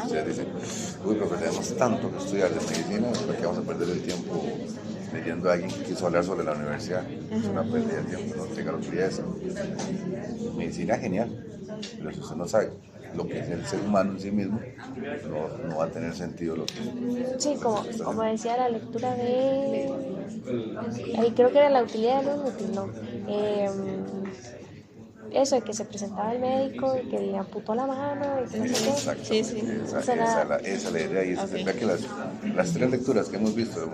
Ustedes dicen, uy, pero tenemos tanto que estudiar de medicina, porque vamos a perder el tiempo leyendo a alguien que quiso hablar sobre la universidad. Es una pérdida de tiempo, no tenga lo que quería decir. Medicina genial, pero si usted no sabe lo que es el ser humano en sí mismo, no va a tener sentido lo que Sí, como decía la lectura de... Ahí creo que era la utilidad de lo inútil, ¿no? Eso de que se presentaba el médico y que le amputó la mano y que no sé qué. Exacto. Sí, sí. Esa es la idea. Y eso Ok. que las tres lecturas que hemos visto,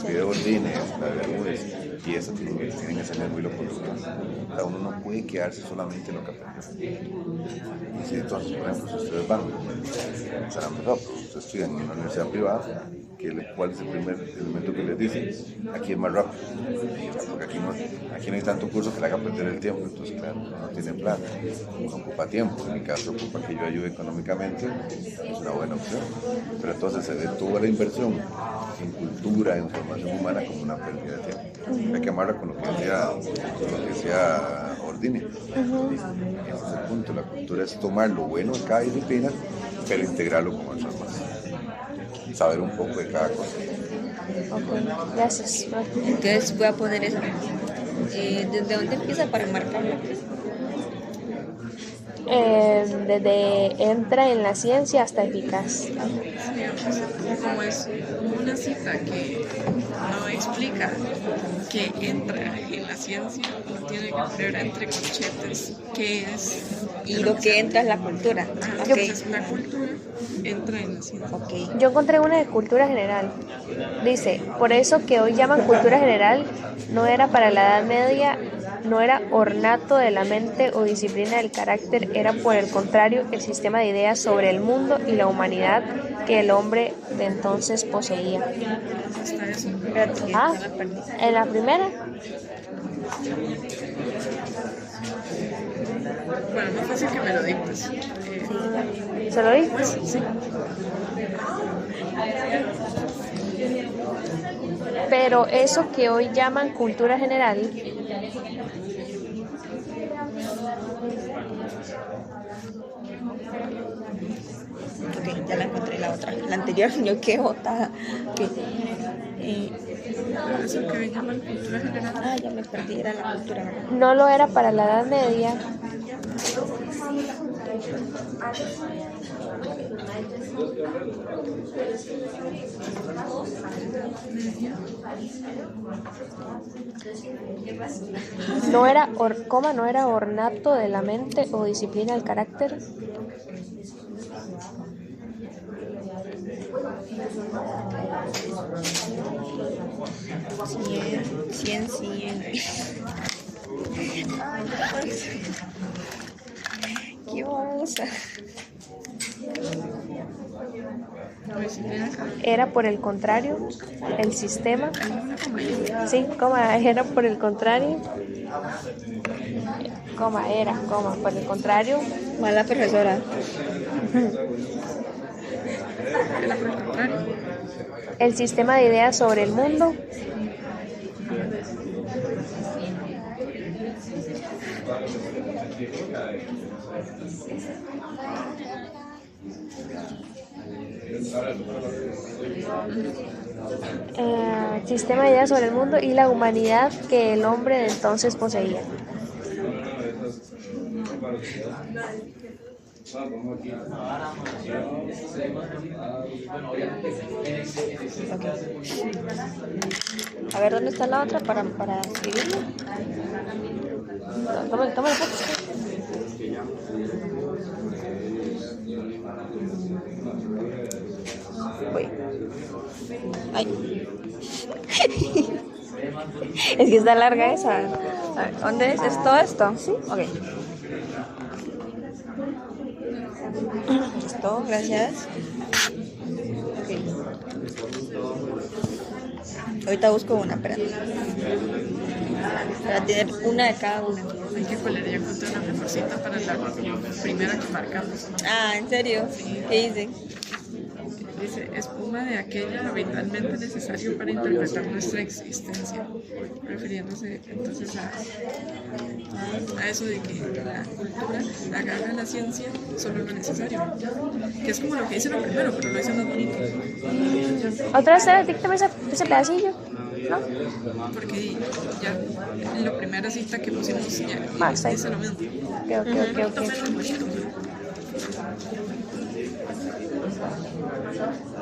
Fideo Ordines, la de Bermúdez y esa tienen que ser muy lo cultural. O sea, uno no puede quedarse solamente en lo que aprendió. Y si entonces, por ejemplo, si ustedes van, serán mejor, ustedes estudian en una universidad privada, ¿cuál es el primer elemento que les dice? Aquí es más rápido, porque aquí no hay tanto curso que le haga perder el tiempo, entonces claro, no tiene plata, no ocupa tiempo, en mi caso ocupa que yo ayude económicamente, es una buena opción, pero entonces se detuvo la inversión en cultura, en formación humana como una pérdida de tiempo. Hay que amarla con lo que decía Ordine. Ese es el punto, la cultura es tomar lo bueno de cada disciplina, pero integrarlo con otras más. Saber un poco de cada cosa. Ok, gracias. Entonces voy a poner eso. ¿Desde dónde empieza para marcarlo? Desde entra en la ciencia hasta eficaz. Digamos, como es una cita que no explica que entra en la ciencia, no tiene que poner entre corchetes qué es. Y lo que entra es la cultura. Entonces la cultura entra en la ciencia. Okay. Yo encontré una de cultura general. Dice, por eso que hoy llaman cultura general, no era para la Edad Media, no era ornato de la mente o disciplina del carácter, era por el contrario el sistema de ideas sobre el mundo y la humanidad que el hombre de entonces poseía. Está eso. Espérate, que Ah, ya la perdí. en la primera. Bueno, no es fácil que me lo dictes. ¿Se lo dices? Sí. Pero eso que hoy llaman cultura general, Ok, ya la encontré, la otra. La anterior, yo qué botada. Okay. Eso que llaman cultura general. Ya me perdí, era la cultura, ¿verdad? no lo era para la Edad Media, no era ornato de la mente o disciplina del carácter. Ciencia. Qué babosa. Era por el contrario el sistema. Sí, coma, era por el contrario. Coma, por el contrario. Mala profesora. El sistema de ideas sobre el mundo. Sistema de ideas sobre el mundo y la humanidad que el hombre de entonces poseía. A ver, ¿dónde está la otra para escribirlo? Toma la foto. Voy. Ay. Es que está larga esa. A ver, ¿dónde es? ¿Es todo esto? Sí. Ok. Listo, gracias. Ok. Ahorita busco una, espérate. Para tener una de cada una. Hay que colar, ya encontré una mejorcita para la primera que marcamos. ¿En serio? ¿Qué dice? Dice, espuma de aquello vitalmente necesario para interpretar nuestra existencia, refiriéndose entonces a eso de que la cultura agarra la ciencia solo lo necesario, que es como lo que dice lo primero, pero lo dice más bonito. Otra vez, díctame ese pedacillo, ¿no? Porque ya en la primera cita que pusimos ya dice lo mismo. Ok.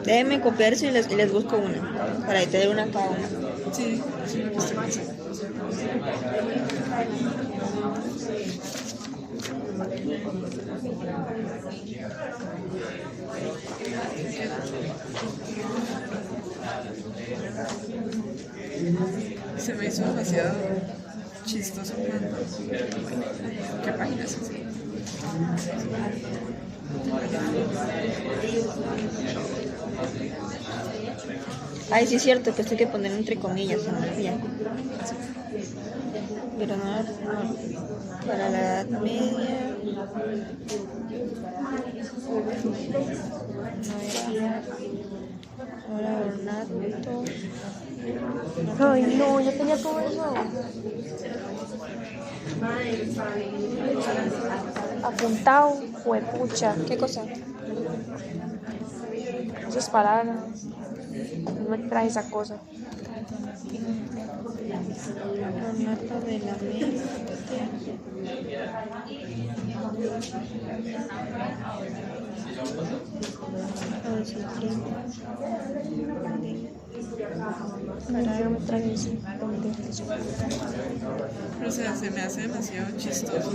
Déjenme copiar eso y les busco una, para tener una cada una. Sí, es lo que estoy pensando. Se me hizo demasiado chistoso cuando... ¿Qué página es esa? Ay, sí es cierto que esto hay que poner entre comillas, se me olvida. Pero no, para la Edad Media. Ahora ornato. Ay, no, yo tenía todo eso apuntado, juepucha. ¿Qué cosa? Esas palabras. No me trae esa cosa. Ornato de la mente. No me trae eso. O sea, se me hace demasiado chistoso.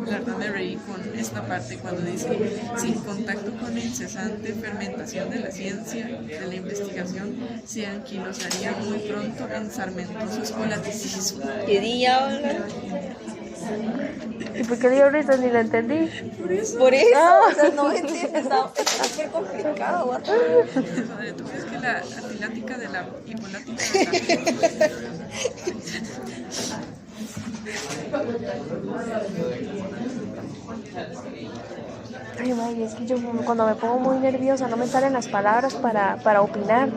La verdad me reí con esta parte cuando dice, sin contacto con la incesante fermentación de la ciencia, de la investigación, se anquilosaría muy pronto en sarmentoso escolasticismo. ¿Qué diablo? ¿Y por qué dio risa? Ni lo entendí. Por eso, o sea, no entiendo, está súper complicado. What? ¿Tú crees que la atilática de la hipolática Ay, madre, es que yo cuando me pongo muy nerviosa no me salen las palabras para opinar.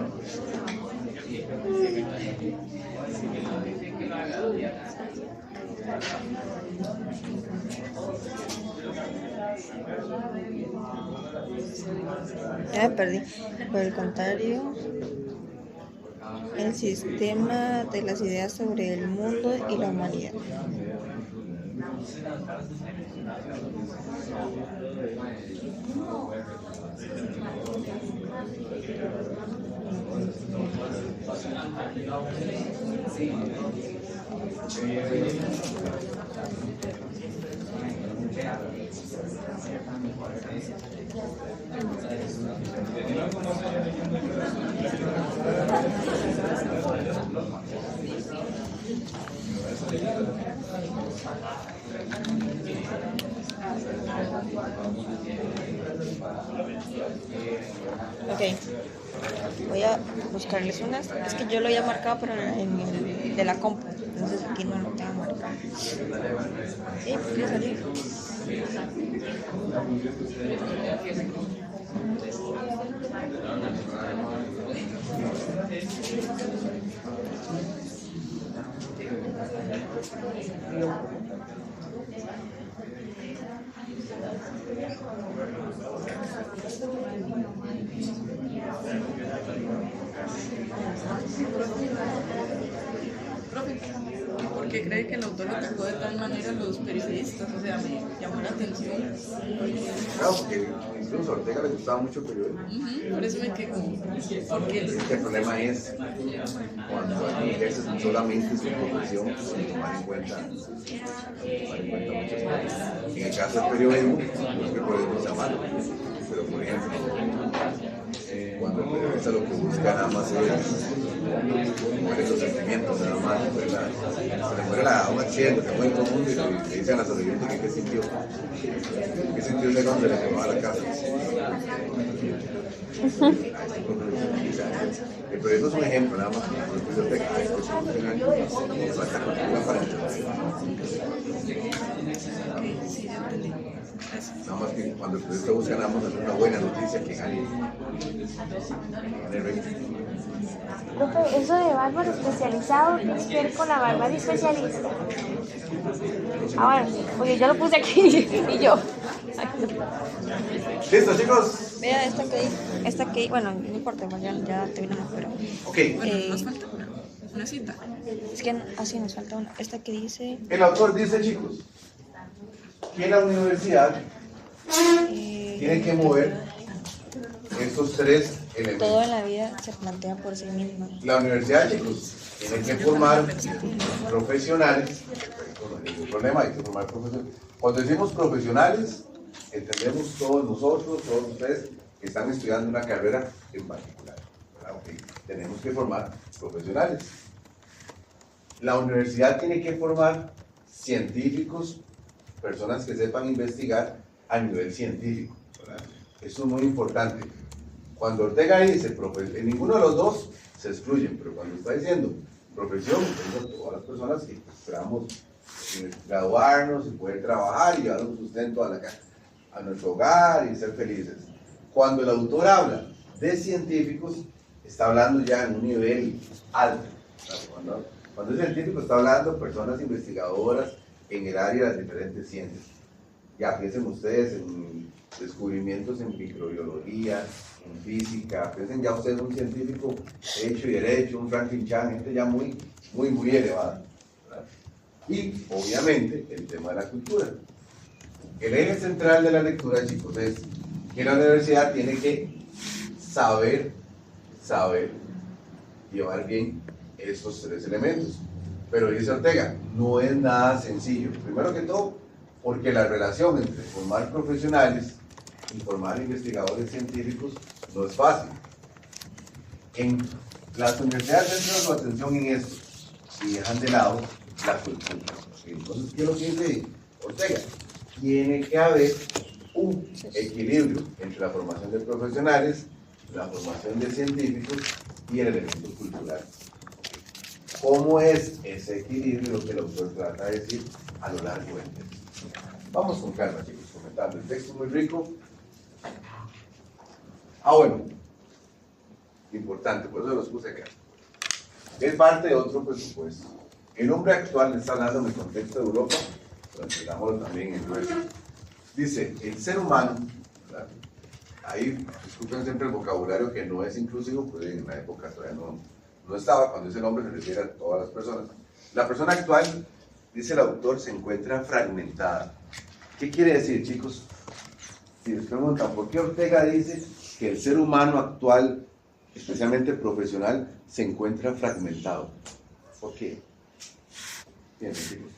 Ya me perdí. Por el contrario, el sistema de las ideas sobre el mundo y la humanidad. Ok, voy a buscarles unas. Es que yo lo había marcado, pero en el de la compu, entonces aquí no lo tengo marcado. ¿Por qué salió? ¿Por qué cree que el autor lo tocó de tal manera a los periodistas? O sea, me llamó la atención. Claro, porque incluso a Ortega le gustaba mucho el periodismo. Por eso me quedé como, ¿por qué? El problema es cuando ejerces solamente su profesión, tomar en cuenta muchas cosas. En el caso del periodismo, no es que el periodismo sea malo, pero por ejemplo, cuando el periodista lo que busca nada más es mover los sentimientos, nada más, se le muere a un accidente, que muere todo el mundo y le dicen a la sobreviviente que qué sintió ese cuando se le quemaba la casa. El periodismo es un ejemplo, nada más, nada más que cuando el periodista busca nada más hacer una buena noticia que gane. Profe, eso de bárbaro especializado tiene que ver con la barbarie especialista. Ah, bueno, oye, yo lo puse aquí y yo. ¿Listo, chicos? Vea esta que, bueno, no importa, ya terminamos, pero Ok. Bueno, nos falta una cita. es que así nos falta una. Esta que dice, El autor dice, chicos, que la universidad tiene que mover estos tres elementos. todo en la vida se plantea por sí misma. La universidad, chicos, tiene que formar profesionales. El problema hay que formar profesionales. Cuando decimos profesionales, entendemos todos nosotros, todos ustedes que están estudiando una carrera en particular. Okay. Tenemos que formar profesionales. La universidad tiene que formar científicos, personas que sepan investigar a nivel científico, ¿verdad? Eso es muy importante. Cuando Ortega dice, en ninguno de los dos se excluyen, pero cuando está diciendo profesión, está diciendo todas las personas que esperamos graduarnos y poder trabajar y llevar un sustento a nuestro hogar y ser felices. Cuando el autor habla de científicos, está hablando ya en un nivel alto. Cuando es científico, está hablando de personas investigadoras en el área de las diferentes ciencias. Ya piensen ustedes en descubrimientos en microbiología, en física, piensen ya ustedes un científico hecho y derecho, un Franklin Chan, gente ya muy elevada. ¿Verdad? Y obviamente el tema de la cultura. El eje central de la lectura, chicos, es que la universidad tiene que saber llevar bien estos tres elementos. Pero dice Ortega, no es nada sencillo. Primero que todo, porque la relación entre formar profesionales y formar investigadores científicos no es fácil. En las universidades centran su atención en esto y dejan de lado la cultura. Entonces, ¿qué es lo que dice Ortega? Tiene que haber un equilibrio entre la formación de profesionales, la formación de científicos y el elemento cultural. ¿Cómo es ese equilibrio lo que el autor trata de decir a lo largo del texto? Vamos con calma, chicos, comentando. El texto es muy rico. Bueno, importante, por eso los puse acá. Es parte de otro presupuesto. El hombre actual está hablando en el contexto de Europa, pero entendámoslo también en nuestro. Dice, el ser humano, ¿verdad? Ahí disculpen siempre el vocabulario que no es inclusivo, pues en la época todavía no estaba. Cuando dice el hombre se refiere a todas las personas. La persona actual, dice el autor, se encuentra fragmentada. ¿Qué quiere decir, chicos? Si les preguntan, ¿por qué Ortega dice que el ser humano actual, especialmente profesional, se encuentra fragmentado? ¿Por qué? Bien, chicos,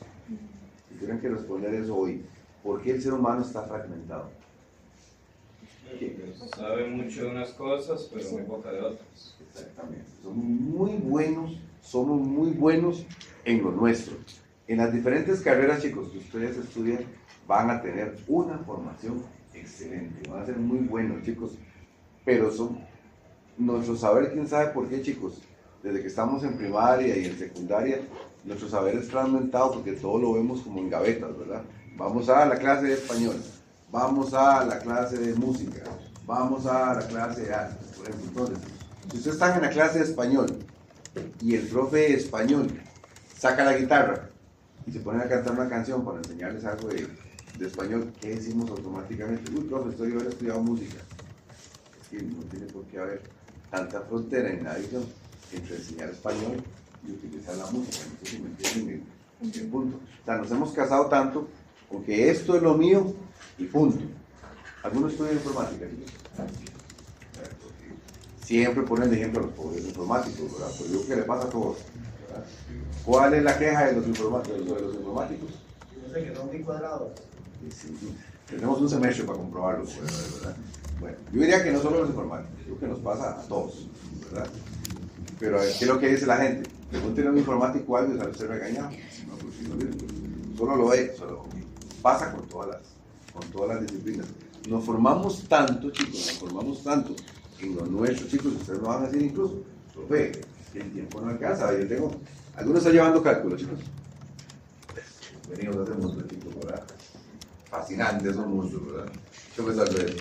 si tienen que responder eso hoy, ¿por qué el ser humano está fragmentado? Sabe mucho de unas cosas, pero muy poca de otras. Exactamente. Somos muy buenos en lo nuestro. En las diferentes carreras, chicos, que ustedes estudian, van a tener una formación excelente, van a ser muy buenos, chicos, pero nuestro saber, quién sabe por qué, chicos, desde que estamos en primaria y en secundaria, nuestro saber es fragmentado porque todo lo vemos como en gavetas, ¿verdad? Vamos a la clase de español, vamos a la clase de música, vamos a la clase de arte, por ejemplo. Entonces, si ustedes están en la clase de español y el profe de español saca la guitarra y se ponen a cantar una canción para enseñarles algo de español, ¿qué decimos automáticamente? Uy, profe, yo he estudiado música. Es que no tiene por qué haber tanta frontera en la edición entre enseñar español y utilizar la música. No sé si me entienden el punto. O sea, nos hemos casado tanto con que esto es lo mío y punto. ¿Algunos estudian informática, chicos? Siempre ponen de ejemplo a los pobres informáticos, ¿verdad? Pues digo que le pasa a todos, ¿verdad? ¿Cuál es la queja de los informáticos? No sé, que son muy cuadrados. Sí. Tenemos un semestre para comprobarlo, ¿verdad? Bueno, yo diría que no solo los informáticos, creo que nos pasa a todos, ¿verdad? Pero ¿qué es lo que dice la gente? Pregúntenle a un informático algo y sale usted regañado. No, pues, si no, solo lo ve, pasa con todas las disciplinas. Nos formamos tanto, chicos, en lo nuestro, chicos, ustedes lo van a decir incluso, profe, el tiempo no alcanza. ¿Algunos están llevando cálculo, chicos? Venidos a ese mundo, chicos, ¿verdad? Fascinante esos mundos, ¿verdad? Yo me salvé de eso.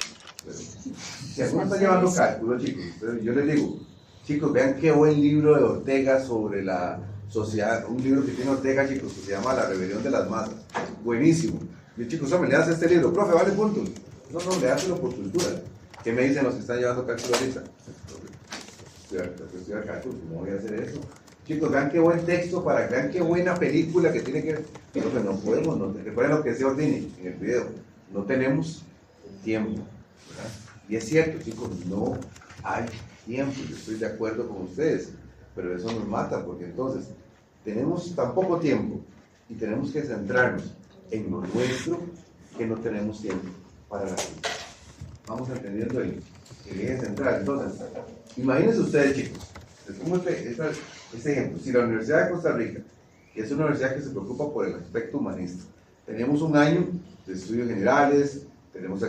Si algunos están llevando cálculo, chicos, yo les digo, chicos, vean qué buen libro de Ortega sobre la sociedad, un libro que tiene Ortega, chicos, que se llama La rebelión de las masas. Buenísimo. Y chicos, hombre, le das este libro, profe, vale puntos. No, léaselo por cultura. ¿Qué me dicen los que están llevando cálculo ahorita? Estudiar cálculo, ¿cómo voy a hacer eso? Chicos, vean qué buen texto, vean qué buena película que tiene que ver. Pero que no podemos, recuerden lo que decía Ordini en el video, no tenemos tiempo, ¿verdad? Y es cierto, chicos, no hay tiempo, yo estoy de acuerdo con ustedes, pero eso nos mata, porque entonces tenemos tan poco tiempo y tenemos que centrarnos en lo nuestro que no tenemos tiempo para la vida. Vamos entendiendo el eje central. Entonces, imagínense ustedes, chicos, es como este ejemplo. Si la Universidad de Costa Rica, que es una universidad que se preocupa por el aspecto humanista, tenemos un año de estudios generales, tenemos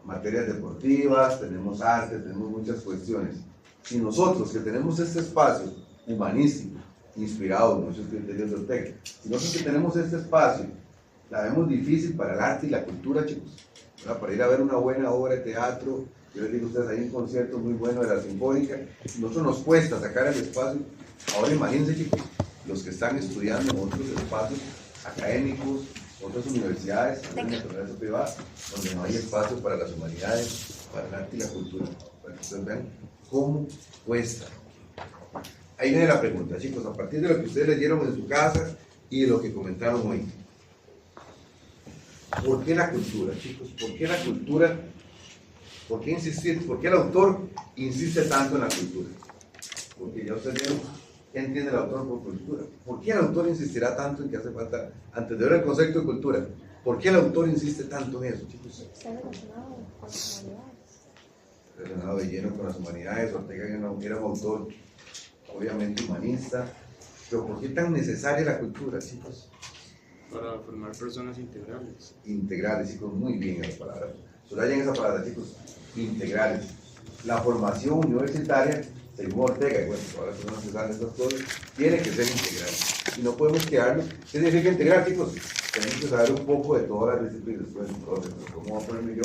materias deportivas, tenemos arte, tenemos muchas cuestiones. Si nosotros que tenemos este espacio humanístico, inspirado en muchos criterios de Ortega, si nosotros que tenemos este espacio, la vemos difícil para el arte y la cultura, chicos, ¿verdad? Para ir a ver una buena obra de teatro, yo les digo a ustedes, hay un concierto muy bueno de la Sinfónica, nosotros nos cuesta sacar el espacio. Ahora imagínense, chicos, los que están estudiando en otros espacios académicos, otras universidades, otras privadas, donde no hay espacio para las humanidades, para el arte y la cultura, para que ustedes vean cómo cuesta. Ahí viene la pregunta, chicos, a partir de lo que ustedes leyeron en su casa y de lo que comentaron hoy. ¿Por qué la cultura, chicos? ¿Por qué la cultura? ¿Por qué insistir? ¿Por qué el autor insiste tanto en la cultura? Porque ya ustedes vieron qué entiende el autor por cultura. ¿Por qué el autor insistirá tanto en que hace falta, antes de ver el concepto de cultura, por qué el autor insiste tanto en eso, chicos? Está relacionado con las humanidades. Relacionado de lleno con las humanidades. Ortega era un autor obviamente humanista, pero ¿por qué tan necesaria la cultura, chicos? Para formar personas integrales. Integrales, chicos, muy bien esa palabra. Subrayen esa palabra, chicos, integrales. La formación universitaria, según Ortega, y bueno, todas las personas que saben estas cosas, tiene que ser integral. Y no podemos quedarnos. ¿Qué significa integral, chicos? Tenemos que saber un poco de todas las disciplinas. Pues, ¿cómo voy a ponerme yo?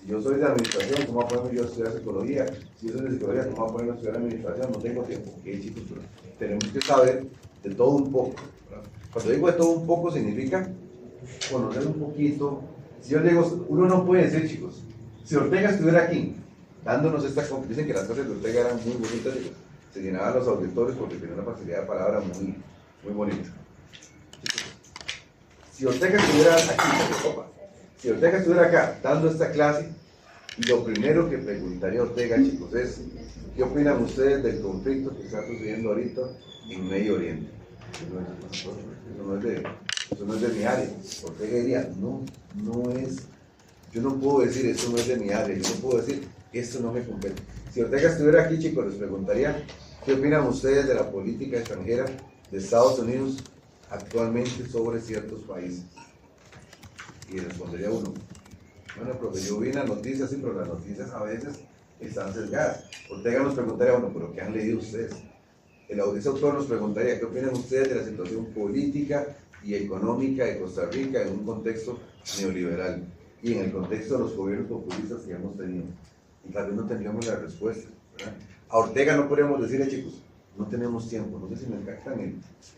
Si yo soy de administración, ¿cómo voy a ponerme yo a estudiar psicología? Si yo soy de psicología, ¿cómo voy a ponerme a estudiar administración? No tengo tiempo. Ok, chicos, pero tenemos que saber de todo un poco, ¿verdad? Cuando digo de todo un poco, significa conocer un poquito. Si yo digo, uno no puede decir, chicos, si Ortega estuviera aquí, dándonos esta... Dicen que las clases de Ortega eran muy bonitas, chicos. Se llenaban los auditorios porque tenía una facilidad de palabra muy, muy bonita. Si Ortega estuviera aquí, si Ortega estuviera acá dando esta clase, lo primero que preguntaría Ortega, chicos, es ¿qué opinan ustedes del conflicto que está sucediendo ahorita en Medio Oriente? Eso no es de mi área. Ortega diría, no es, yo no puedo decir eso no es de mi área, yo no puedo decir esto no me compete. Si Ortega estuviera aquí, chicos, les preguntaría ¿qué opinan ustedes de la política extranjera de Estados Unidos actualmente sobre ciertos países? Y respondería uno, bueno, profe, yo vi las noticias, sí, pero las noticias a veces están sesgadas. Ortega nos preguntaría, bueno, pero ¿qué han leído ustedes? Ese autor nos preguntaría, ¿qué opinan ustedes de la situación política y económica de Costa Rica en un contexto neoliberal y en el contexto de los gobiernos populistas que hemos tenido? Y tal vez no tendríamos la respuesta, ¿verdad? A Ortega no podríamos decirle, chicos, no tenemos tiempo, no sé si me captan el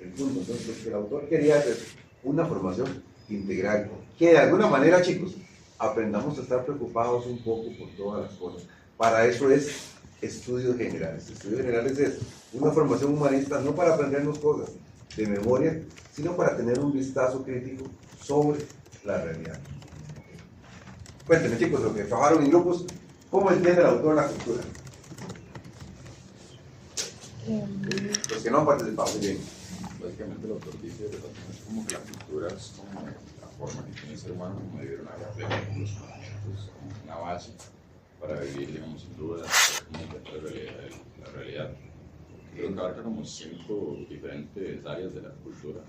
punto. Entonces, lo que el autor quería hacer una formación integral, que de alguna manera, chicos, aprendamos a estar preocupados un poco por todas las cosas. Para eso es estudios generales. Estudios generales es una formación humanista, no para aprendernos cosas de memoria, sino para tener un vistazo crítico sobre la realidad. Cuéntenme, chicos, lo que trabajaron en grupos, ¿cómo entiende el autor la cultura? Los que no han participado, bien. Básicamente el autor dice es como que la cultura es como la forma que tiene el ser humano como vivir una vida plena con los conocimientos, como una base para vivir, digamos, sin duda, la realidad. Creo que abarca como 5 diferentes áreas de la cultura.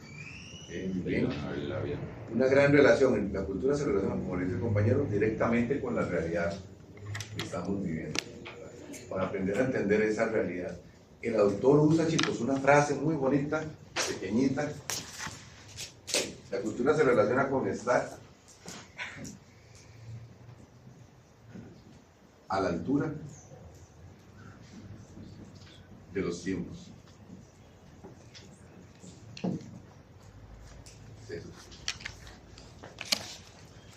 Bien. La vida. Una gran relación, la cultura se relaciona, como dice el compañero, directamente con la realidad que estamos viviendo, para aprender a entender esa realidad. El autor usa, chicos, una frase muy bonita, pequeñita. La cultura se relaciona con estar a la altura de los tiempos. Eso.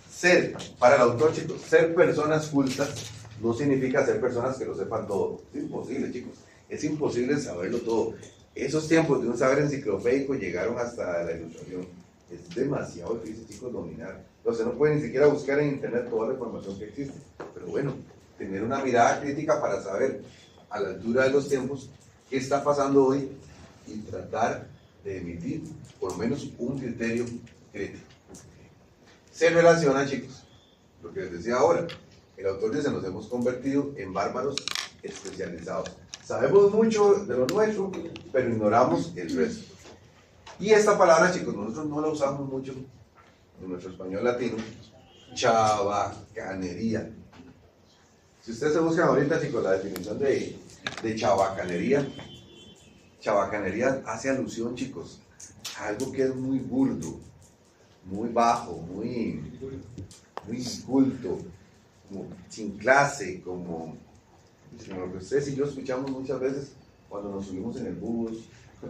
Ser, para el autor, chicos, ser personas cultas no significa ser personas que lo sepan todo. Es imposible, chicos. Es imposible saberlo todo. Esos tiempos de un saber enciclopédico llegaron hasta la Ilustración. Es demasiado difícil, chicos, dominar. Entonces no pueden ni siquiera buscar en internet toda la información que existe. Pero bueno, tener una mirada crítica para saber a la altura de los tiempos qué está pasando hoy y tratar de emitir por lo menos un criterio crítico. Se relaciona, chicos, lo que les decía ahora. El autor dice, nos hemos convertido en bárbaros especializados. Sabemos mucho de lo nuestro, pero ignoramos el resto. Y esta palabra, chicos, nosotros no la usamos mucho en nuestro español latino, chabacanería. Si ustedes se buscan ahorita, chicos, la definición de chabacanería, chabacanería hace alusión, chicos, a algo que es muy burdo, muy bajo, muy inculto, como sin clase, como lo que ustedes y yo escuchamos muchas veces cuando nos subimos en el bus,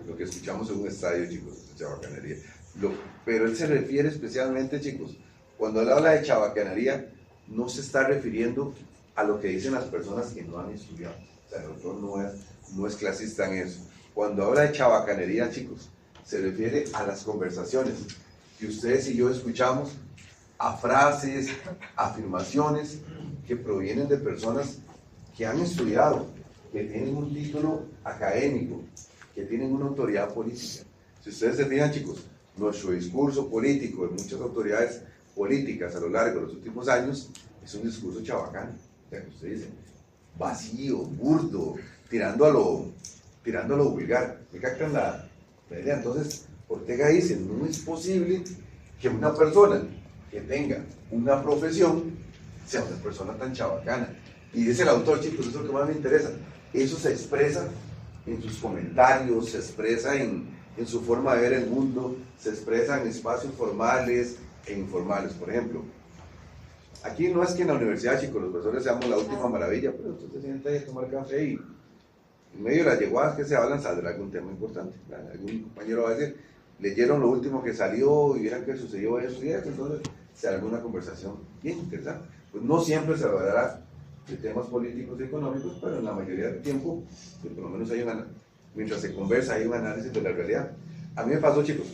lo que escuchamos en un estadio, chicos, de chabacanería. Pero él se refiere especialmente, chicos, cuando él habla de chabacanería, no se está refiriendo a lo que dicen las personas que no han estudiado. O sea, el autor no es clasista en eso. Cuando habla de chabacanería, chicos, se refiere a las conversaciones que ustedes y yo escuchamos, a frases, afirmaciones que provienen de personas que han estudiado, que tienen un título académico, que tienen una autoridad política. Si ustedes se fijan, chicos, nuestro discurso político de muchas autoridades políticas a lo largo de los últimos años es un discurso chabacano, o sea, que ustedes dicen, vacío, burdo, tirando a lo vulgar. ¿Me captan la idea? Entonces, Ortega dice, no es posible que una persona que tenga una profesión sea una persona tan chabacana. Y dice el autor, chicos, eso es lo que más me interesa, eso se expresa en sus comentarios, se expresa en su forma de ver el mundo, se expresa en espacios formales e informales. Por ejemplo, aquí no es que en la universidad, chicos, los profesores seamos la última maravilla, pero usted se sienta ahí a tomar café y en medio de las yeguadas que se hablan saldrá algún tema importante. Algún compañero va a decir, leyeron lo último que salió y vieran que sucedió eso y eso, entonces se hará una conversación bien interesante. Pues no siempre se hablará de temas políticos y económicos, pero en la mayoría del tiempo, pues por lo menos mientras se conversa hay un análisis de la realidad. A mí me pasó, chicos,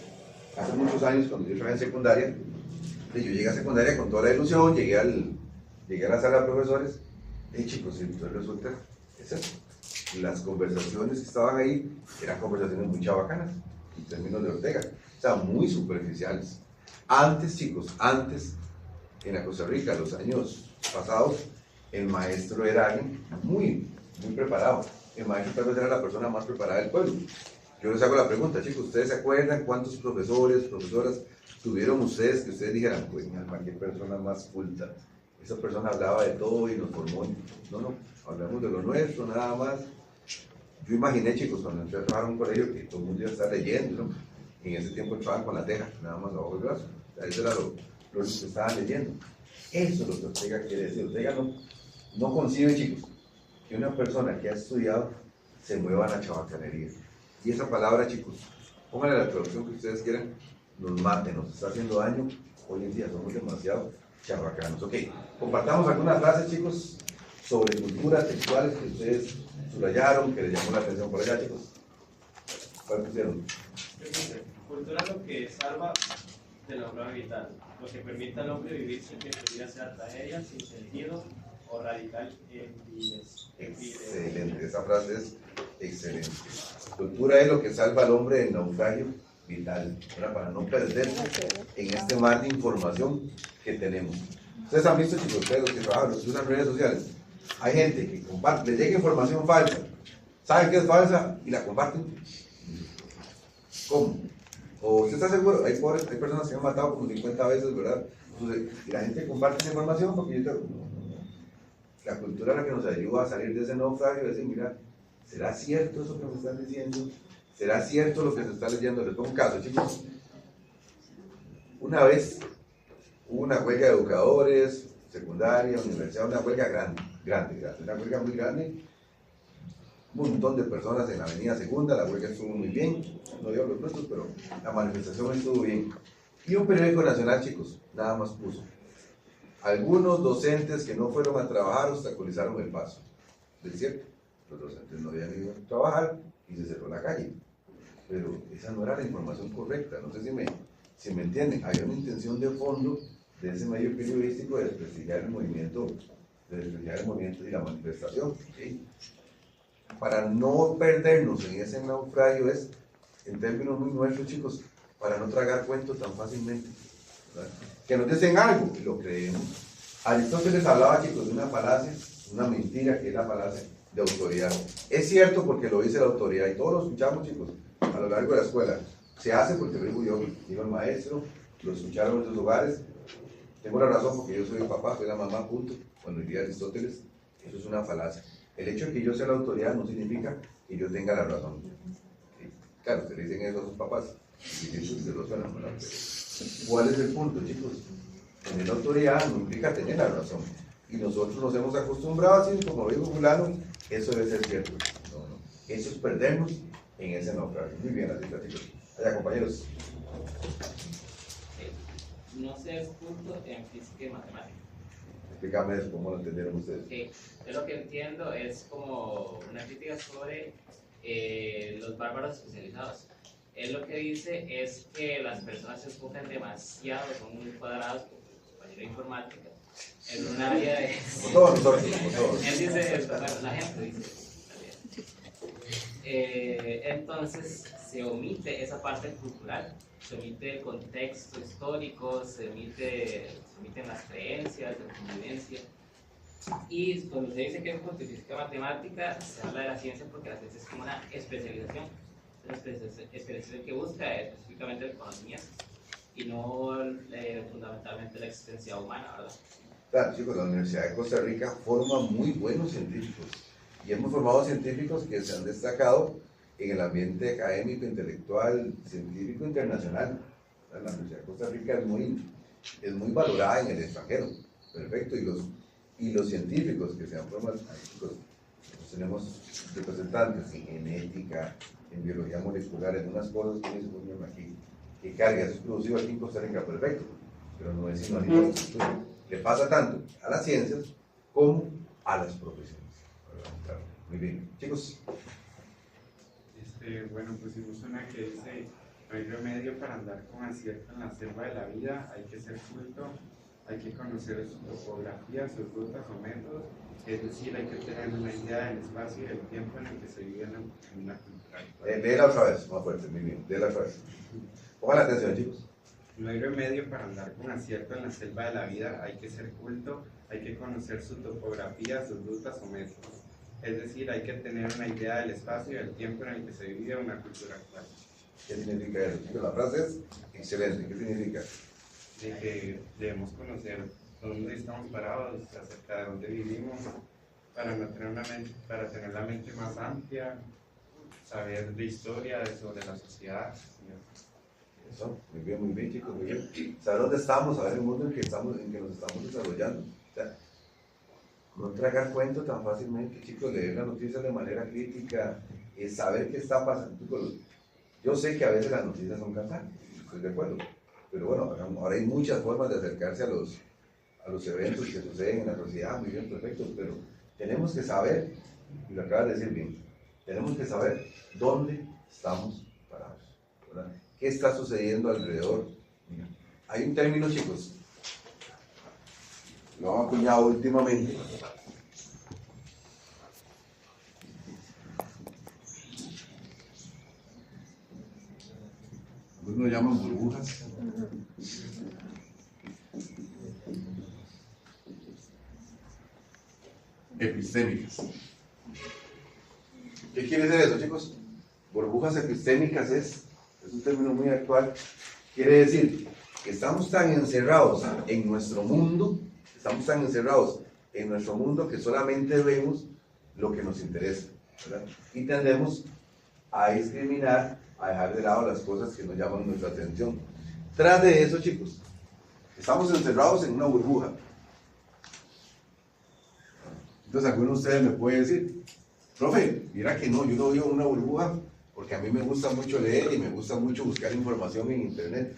hace muchos años cuando yo trabajé en secundaria, yo llegué a secundaria con toda la ilusión, llegué a la sala de profesores, y chicos, entonces resulta, es eso. Las conversaciones que estaban ahí eran conversaciones muy chabacanas, en términos de Ortega, o sea, muy superficiales. Antes, chicos, en la Costa Rica, los años pasados, el maestro era alguien muy preparado. El maestro tal vez era la persona más preparada del pueblo. Yo les hago la pregunta, chicos, ¿ustedes se acuerdan cuántos profesores, profesoras tuvieron ustedes que ustedes dijeran, pues, qué persona más culta? Esa persona hablaba de todo y nos formó. No, hablamos de lo nuestro, nada más. Yo imaginé, chicos, cuando entré a trabajar en un colegio que todo el mundo iba a estar leyendo, ¿no? En ese tiempo entraban con la teja, nada más abajo del brazo. O sea, eso era lo que estaban leyendo. Eso es lo que Ortega quiere decir. Ortega no concibe, chicos, que una persona que ha estudiado se mueva a la chabacanería. Y esa palabra, chicos, pónganle la traducción que ustedes quieran, nos mate, nos está haciendo daño. Hoy en día somos demasiado chabacanos. Ok, compartamos algunas frases, chicos, sobre culturas textuales que ustedes subrayaron, que les llamó la atención por allá, chicos. ¿Cuál pusieron? Cultura es lo que salva de la obra vital, lo que permite al hombre vivir sin que su vida sea tragedia, sin sentido o radical envidia. Excelente, esa frase es excelente. Cultura es lo que salva al hombre del naufragio vital, para no perderse en este mar de información que tenemos. Ustedes han visto, chicos, ustedes los que trabajan, los que usan redes sociales, hay gente que comparte, les llega información falsa, saben que es falsa y la comparten. ¿Cómo? ¿O usted está seguro? Hay personas que han matado como 50 veces, ¿verdad? Entonces, y la gente comparte esa información porque la cultura es la que nos ayuda a salir de ese naufragio, decir, mira, ¿será cierto eso que me están diciendo? ¿Será cierto lo que se está leyendo? Les pongo un caso, chicos. Una vez hubo una huelga de educadores, secundaria, universidad, una huelga grande, una huelga muy grande. Un montón de personas en la avenida Segunda, la huelga estuvo muy bien, no digo los nuestros, pero la manifestación estuvo bien. Y un periódico nacional, chicos, nada más puso: algunos docentes que no fueron a trabajar obstaculizaron el paso. ¿Es cierto? Los docentes no habían ido a trabajar y se cerró la calle. Pero esa no era la información correcta, no sé si me entienden. Había una intención de fondo de ese medio periodístico de desprestigiar el movimiento y la manifestación. ¿Sí? Para no perdernos en ese naufragio es, en términos muy nuestros, chicos, para no tragar cuentos tan fácilmente, ¿verdad? Que nos dicen algo y lo creemos. Aristóteles hablaba, chicos, de una falacia, una mentira, que es la falacia de autoridad. Es cierto porque lo dice la autoridad y todos lo escuchamos, chicos, a lo largo de la escuela. Se hace porque lo digo yo, digo el maestro, lo escucharon en sus hogares. Tengo la razón porque yo soy el papá, soy la mamá, punto. Cuando diría Aristóteles, Eso es una falacia. El hecho de que yo sea la autoridad no significa que yo tenga la razón. ¿Sí? Claro, se le dicen eso a sus papás, y ellos se lo suenan, ¿verdad? ¿Cuál es el punto, chicos? Tener la autoridad no implica tener la razón. Y nosotros nos hemos acostumbrado así, como lo dijo fulano, eso debe ser cierto. No, no. Eso es perdernos en ese naufragio. Muy bien, así está, chicos. Allá, compañeros. No se es punto en física y matemática. Explícame eso, ¿cómo lo entendieron ustedes? Okay. Yo lo que entiendo es como una crítica sobre los bárbaros especializados. Él lo que dice es que las personas se enfocan demasiado, son muy cuadrados, como su compañero de informática, en un área de... Como todos nosotros, como todos. Él dice eso, bueno, la gente dice entonces se omite esa parte cultural, se omite el contexto histórico, se omiten las creencias, la convivencia. Y cuando se dice que es física matemática, se habla de la ciencia porque la ciencia es como una especialización. La especialización que busca específicamente el conocimiento y no fundamentalmente la existencia humana, ¿verdad? Claro, chicos, la Universidad de Costa Rica forma muy buenos científicos y hemos formado científicos que se han destacado en el ambiente académico, intelectual, científico internacional. La Universidad de Costa Rica es muy valorada en el extranjero. Perfecto, y los científicos que se han formado, chicos, tenemos representantes en genética, en biología molecular, en unas cosas que se aquí, que carga, eso es producido aquí en Costa Rica, perfecto, pero no es sinónimo de estructura. Le pasa tanto a las ciencias como a las profesiones. Claro, muy bien, chicos. Bueno, pusimos una que dice: no hay remedio para andar con acierto en la selva de la vida, hay que ser culto, hay que conocer su topografía, sus rutas o métodos, es decir, hay que tener una idea del espacio y del tiempo en el que se vive en una cultura. Léela otra vez, más fuerte, muy bien, léela otra vez. Pongan atención, chicos. No hay remedio para andar con acierto en la selva de la vida, hay que ser culto, hay que conocer su topografía, sus rutas o métodos. Es decir, hay que tener una idea del espacio y del tiempo en el que se vive una cultura actual. ¿Qué significa eso? Chicos, la frase es excelente. ¿Qué significa? De que debemos conocer dónde estamos parados, acerca de dónde vivimos, para tener la mente más amplia, saber de historia, sobre la sociedad. Eso, muy bien, chicos, muy bien. Saber dónde estamos, saber el mundo en que nos estamos desarrollando. O sea, no tragar cuento tan fácilmente, chicos, leer las noticias de manera crítica, saber qué está pasando. Yo sé que a veces las noticias son cansadas, estoy de acuerdo, pero bueno, ahora hay muchas formas de acercarse a los eventos que suceden en la sociedad, muy bien, perfecto, pero tenemos que saber, y lo acabas de decir bien, tenemos que saber dónde estamos parados, ¿verdad? ¿Qué está sucediendo alrededor? Mira, hay un término, chicos, lo han acuñado últimamente. Algunos lo llaman burbujas. Epistémicas. ¿Qué quiere decir eso, chicos? Burbujas epistémicas es un término muy actual. Quiere decir que estamos tan encerrados en nuestro mundo, que solamente vemos lo que nos interesa, ¿verdad? Y tendemos a discriminar, a dejar de lado las cosas que nos llaman nuestra atención. Tras de eso, chicos, estamos encerrados en una burbuja. Entonces, alguno de ustedes me puede decir: profe, mira que no, yo no vivo en una burbuja porque a mí me gusta mucho leer y me gusta mucho buscar información en internet.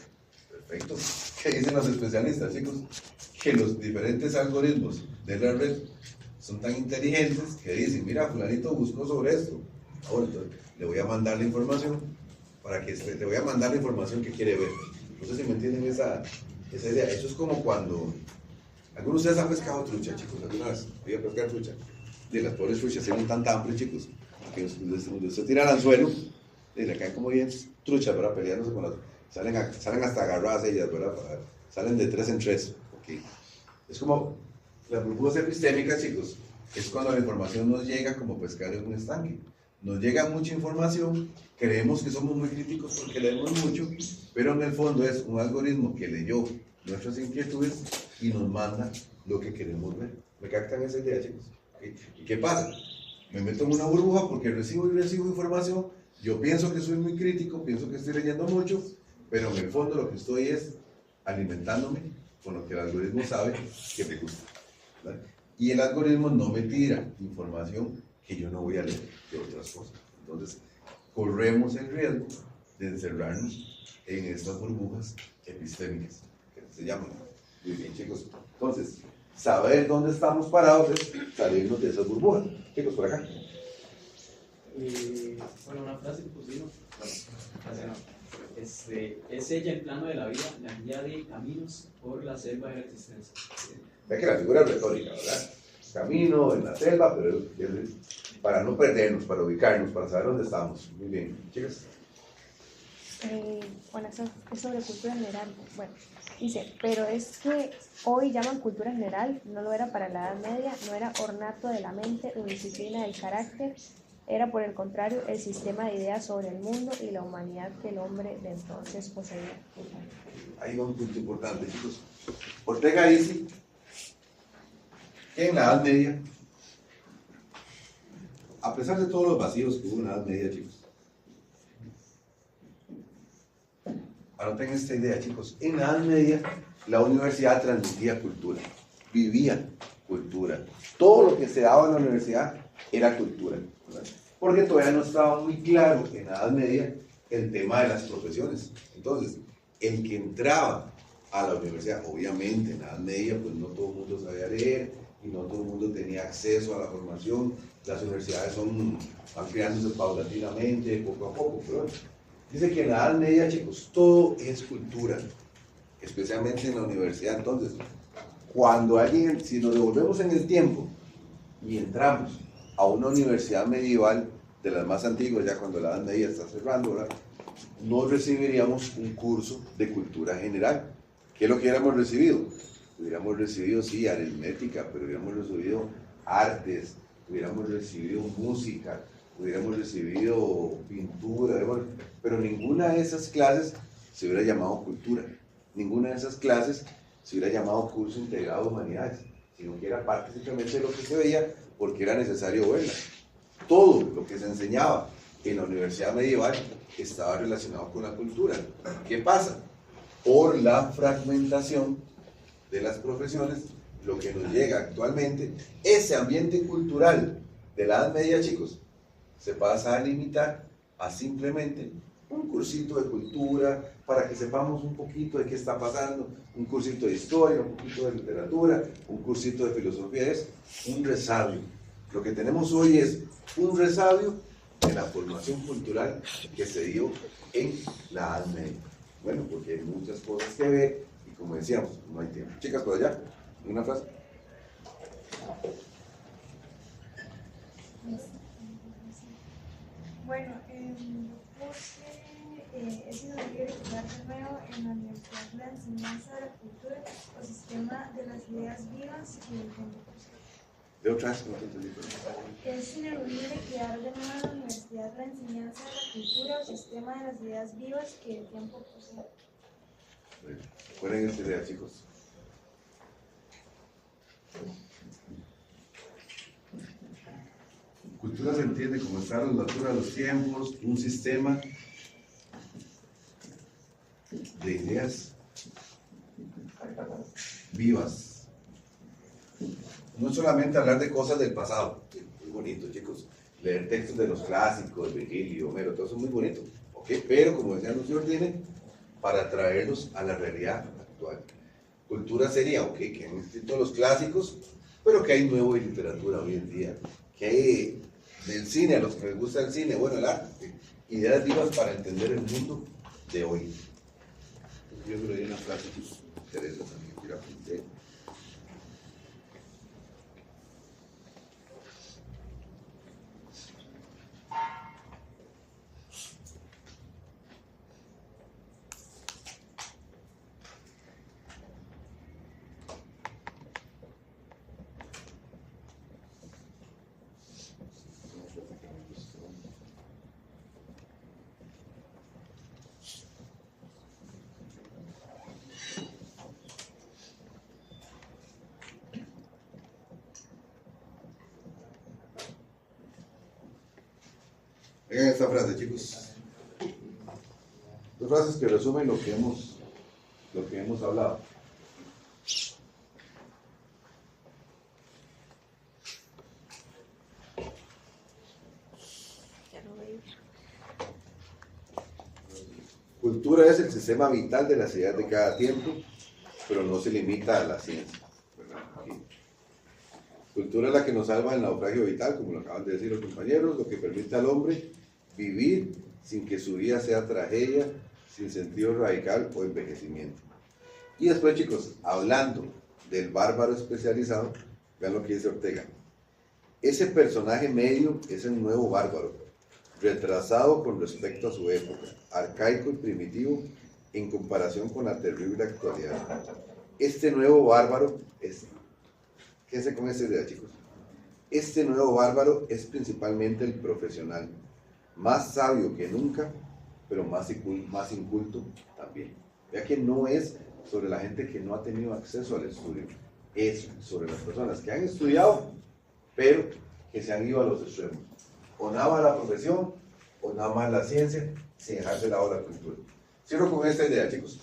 Perfecto. ¿Qué dicen los especialistas, chicos? Que los diferentes algoritmos de la red son tan inteligentes que dicen: mira, fulanito buscó sobre esto, ahora le voy a mandar la información le voy a mandar la información que quiere ver. No sé si me entienden esa idea. Eso es como cuando algunos de ustedes han pescado trucha, chicos. ¿Alguna vez voy a pescar trucha? De las pobres truchas tienen tanta hambre, chicos, que usted tira al anzuelo y le caen como 10 truchas, ¿verdad? Peleándose con las... Salen hasta agarradas ellas, ¿verdad? Salen de 3 en 3. Okay. Es como las burbujas epistémicas, chicos. Es cuando la información nos llega como pescar en un estanque. Nos llega mucha información, creemos que somos muy críticos porque leemos mucho, pero en el fondo es un algoritmo que leyó nuestras inquietudes y nos manda lo que queremos ver. ¿Me captan esa idea, chicos? ¿Y qué pasa? Me meto en una burbuja porque recibo información, yo pienso que soy muy crítico, pienso que estoy leyendo mucho, pero en el fondo lo que estoy es alimentándome con lo que el algoritmo sabe que me gusta, ¿verdad? Y el algoritmo no me tira información que yo no voy a leer de otras cosas. Entonces, corremos el riesgo de encerrarnos en estas burbujas epistémicas, que se llaman. Muy bien, chicos. Entonces, saber dónde estamos parados es salirnos de esas burbujas. Chicos, por acá. Bueno, una frase imposible. Es ella el plano de la vida, la guía de caminos por la selva de la existencia. Ve que la figura es retórica, ¿verdad? Camino en la selva, pero para no perdernos, para ubicarnos, para saber dónde estamos. Muy bien, chicas. Bueno, eso es sobre cultura general. Bueno, dice, pero es que hoy llaman cultura general, no lo era para la Edad Media, no era ornato de la mente o disciplina del carácter, era por el contrario el sistema de ideas sobre el mundo y la humanidad que el hombre de entonces poseía. Ahí va un punto importante, chicos. Ortega dice que en la Edad Media, a pesar de todos los vacíos que hubo en la Edad Media, chicos, anoten esta idea, chicos, en la Edad Media la universidad transmitía cultura, vivía cultura. Todo lo que se daba en la universidad era cultura, ¿verdad? Porque todavía no estaba muy claro en la Edad Media el tema de las profesiones. Entonces, el que entraba a la universidad, obviamente en la Edad Media, pues no todo el mundo sabía leer y no todo el mundo tenía acceso a la formación. Las universidades van creándose paulatinamente, poco a poco, pero dice que en la Edad Media, chicos, todo es cultura, especialmente en la universidad. Entonces, cuando alguien, si nos devolvemos en el tiempo y entramos a una universidad medieval, de las más antiguas, ya cuando la Edad Media está cerrando, ¿verdad?, no recibiríamos un curso de cultura general. ¿Qué es lo que hubiéramos recibido? Hubiéramos recibido, sí, aritmética, pero hubiéramos recibido artes, hubiéramos recibido música, hubiéramos recibido pintura, pero ninguna de esas clases se hubiera llamado cultura, ninguna de esas clases se hubiera llamado curso integrado de humanidades, sino que era parte simplemente de lo que se veía porque era necesario verla. Todo lo que se enseñaba en la universidad medieval estaba relacionado con la cultura. ¿Qué pasa? Por la fragmentación de las profesiones, lo que nos llega actualmente, ese ambiente cultural de la Edad Media, chicos, se pasa a limitar a simplemente un cursito de cultura para que sepamos un poquito de qué está pasando, un cursito de historia, un poquito de literatura, un cursito de filosofía, es un resabio. Lo que tenemos hoy es un resabio de la formación cultural que se dio en la Edad Media. Bueno, porque hay muchas cosas que ver y como decíamos, no hay tiempo. Chicas, por allá, una frase. Bueno, puse, es necesario estudiar de nuevo en la universidad la enseñanza de la cultura o sistema de las ideas vivas que el tiempo posee. De otras, no te entendí. Es ineludible crear de nuevo en la universidad la enseñanza de la cultura o sistema de las ideas vivas que el tiempo posee. Recuerden esta idea, chicos. Cultura se entiende como estado de natura de los tiempos, un sistema de ideas vivas. No solamente hablar de cosas del pasado, muy bonito, chicos, leer textos de los clásicos, Virgilio, Homero, todo eso es muy bonito, ¿ok? Pero como decía Lucio Ordine, para traerlos a la realidad actual. Cultura sería, ok, que han escrito los clásicos, pero que hay nuevo en literatura hoy en día, que hay del cine, a los que les gusta el cine, bueno, el arte, ideas vivas para entender el mundo de hoy. Yo creo que hay una frase que interesa también, que la apunté. Vean esta frase, chicos. Dos frases que resumen lo que hemos hablado. Cultura es el sistema vital de la sociedad de cada tiempo, pero no se limita a la ciencia. Cultura es la que nos salva del naufragio vital, como lo acaban de decir los compañeros, lo que permite al hombre vivir sin que su vida sea tragedia, sin sentido radical o envejecimiento. Y después, chicos, hablando del bárbaro especializado, vean lo que dice Ortega. Ese personaje medio es el nuevo bárbaro, retrasado con respecto a su época, arcaico y primitivo en comparación con la terrible actualidad. Este nuevo bárbaro es... Quédense con esta idea, chicos. Este nuevo bárbaro es principalmente el profesional, más sabio que nunca, pero más inculto también. Vea que no es sobre la gente que no ha tenido acceso al estudio, es sobre las personas que han estudiado, pero que se han ido a los extremos. O nada más la profesión, o nada más la ciencia, sin dejarse de lado la cultura. Cierro con esta idea, chicos.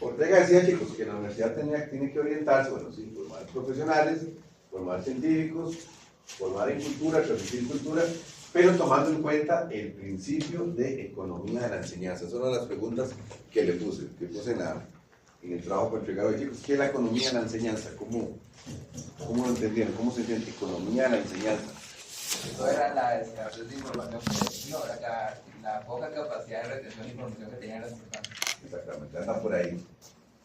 Ortega decía, chicos, que la universidad tiene que orientarse, bueno, sí, formar profesionales, formar científicos, formar en cultura, transmitir cultura, pero tomando en cuenta el principio de economía de la enseñanza. Esa es una de las preguntas que puse en el trabajo para entregar hoy, chicos. ¿Qué es la economía de la enseñanza? ¿Cómo lo entendieron? ¿Cómo se entiende economía de la enseñanza? Eso era la escasez de información colectiva, la poca capacidad de retención de información que tenían las personas. Exactamente, anda por ahí.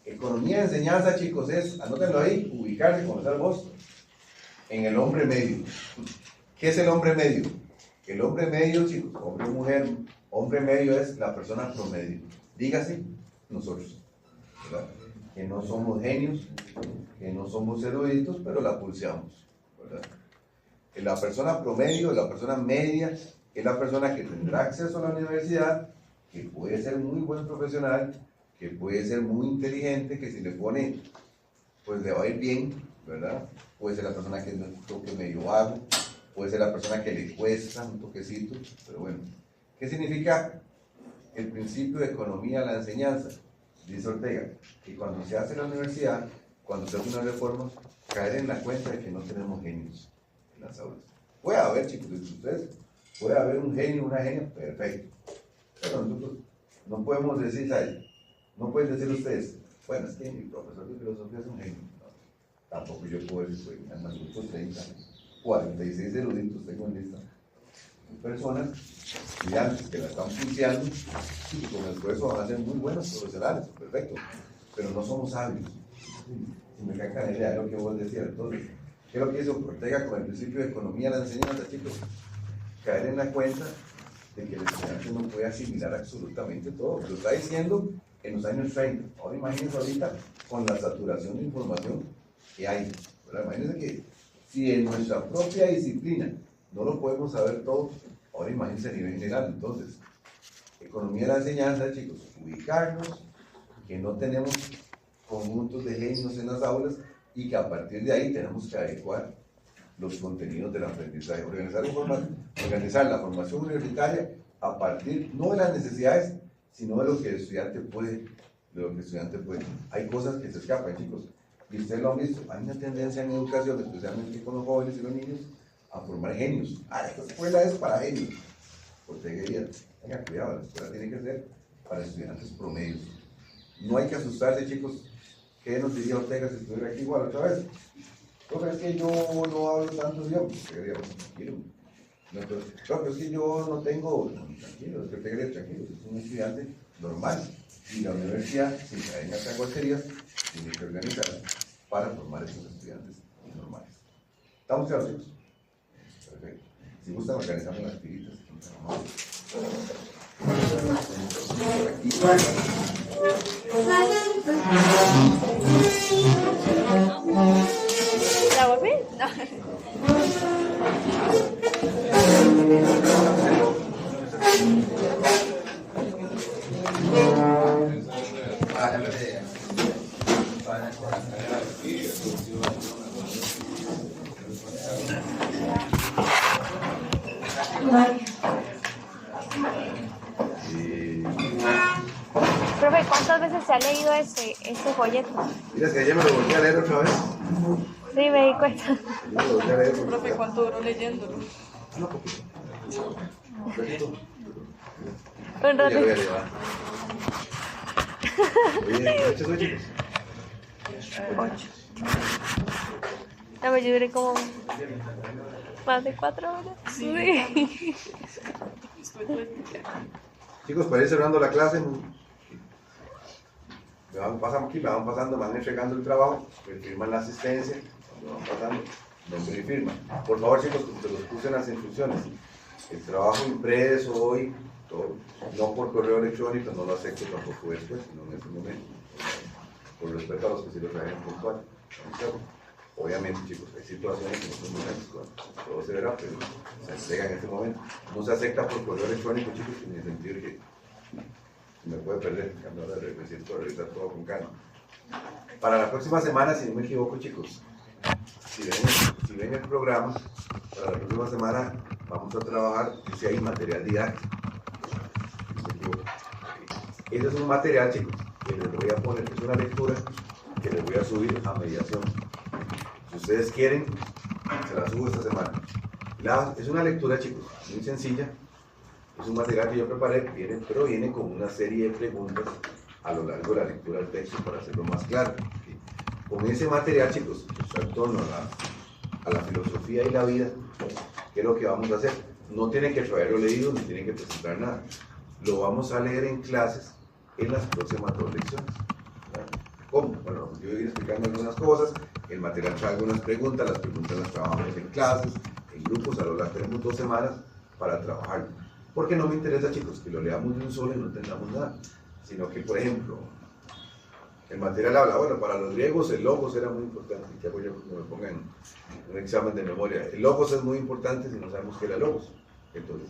Economía de enseñanza, chicos, es, anótenlo ahí, ubicarse, conocer vos, en el hombre medio. ¿Qué es el hombre medio? El hombre medio, chicos, hombre o mujer, hombre medio es la persona promedio. Dígase, nosotros, ¿verdad? Que no somos genios, que no somos eruditos, pero la pulseamos, ¿verdad? La persona promedio, la persona media, es la persona que tendrá acceso a la universidad, que puede ser muy buen profesional, que puede ser muy inteligente, que si le pone, pues le va a ir bien, ¿verdad? Puede ser la persona que es un toque medio vago, puede ser la persona que le cuesta un toquecito, pero bueno. ¿Qué significa el principio de economía de la enseñanza? Dice Ortega, que cuando se hace la universidad, cuando se hace una reforma, caer en la cuenta de que no tenemos genios en las aulas. Puede haber, chicos, de ustedes, puede haber un genio, una genia, perfecto. Pero nosotros no podemos decir, ¿sabes? No pueden decir ustedes, bueno, es que mi profesor de filosofía es un genio. No, tampoco yo puedo decir, soy más de 30, 46 eruditos tengo en lista. Personas, estudiantes que la están pulseando y con esfuerzo van a ser muy buenos profesionales, perfecto. Pero no somos sabios. Si me cae la idea de lo que vos decías, entonces, ¿qué es lo que hizo Ortega con el principio de economía de la enseñanza, chicos? Caer en la cuenta de que el estudiante no puede asimilar absolutamente todo. Lo está diciendo en los años 30. Ahora imagínense ahorita con la saturación de información que hay. ¿Verdad? Imagínense que si en nuestra propia disciplina no lo podemos saber todo, ahora imagínense a nivel general. Entonces, economía de la enseñanza, chicos, ubicarnos, que no tenemos conjuntos de genios en las aulas y que a partir de ahí tenemos que adecuar los contenidos del aprendizaje, organizar la formación universitaria a partir no de las necesidades, sino de lo que el estudiante puede, Hay cosas que se escapan, chicos, y ustedes lo han visto, hay una tendencia en educación, especialmente con los jóvenes y los niños, a formar genios. La escuela es para genios. Ortega diría, tenga cuidado, la escuela tiene que ser para estudiantes promedios. No hay que asustarse, chicos. ¿Qué nos diría Ortega si estuviera aquí igual otra vez? Profe, es que yo no hablo tanto idiomas. Tranquilo. No, pero es que yo no tengo... Tranquilo, es que Ortega diría, tranquilo, es un estudiante normal. Y la universidad, si caen a caguacerías, tiene que organizarse para formar esos estudiantes normales. ¿Estamos claros, chicos? Perfecto. Si gustan, organizamos las tiritas. ¿La volví? No. Para Profe, ¿cuántas veces se ha leído ese folleto? Mira, es que ayer me lo volví a leer otra vez. Sí, me di cuenta. Yo me lo volví a leer porque- Profe, ¿cuánto duró leyéndolo? No, poquito. Un ratito. Un Ya lo ratito. voy a llevar. Oye, ¿qué soy, chicos? 8. No, yo duré como más de 4 horas. Sí. Chicos, para ir cerrando la clase, me van pasando aquí, me van pasando, me van entregando el trabajo, me firman la asistencia, me van pasando, nombre y firma. Por favor, chicos, que los puse en las instrucciones. El trabajo impreso hoy, todo, no por correo electrónico, no lo acepto tampoco después, sino en este momento. Por respeto a los que sí lo traen puntual. Obviamente, chicos, hay situaciones en estos momentos cuando todo se verá, pero se entrega en este momento. No se acepta por correo electrónico, chicos, en el sentido de que me puede perder, cuando ahora necesito revisar todo con calma. Para la próxima semana, si no me equivoco, chicos, si ven el programa, para la próxima semana vamos a trabajar, si hay material didáctico. Si me equivoco. Ese es un material, chicos, que les voy a poner, es una lectura que les voy a subir a mediación. Si ustedes quieren, se la subo esta semana. Es una lectura, chicos, muy sencilla. Es un material que yo preparé, pero viene con una serie de preguntas a lo largo de la lectura del texto para hacerlo más claro. ¿Sí? Con ese material, chicos, que está en torno a la filosofía y la vida, ¿qué es lo que vamos a hacer? No tienen que traerlo leído ni tienen que presentar nada. Lo vamos a leer en clases en las próximas 2 lecciones. ¿Cómo? Bueno, yo voy explicando algunas cosas, el material trae algunas preguntas, las preguntas las trabajamos en clases, en grupos, a lo largo tenemos 2 semanas para trabajarlo. Porque no me interesa, chicos, que lo leamos de un solo y no entendamos nada, sino que, por ejemplo, el material habla, bueno, para los griegos el logos era muy importante, que hago yo que me pongan un examen de memoria, el logos es muy importante si no sabemos qué era logos, entonces,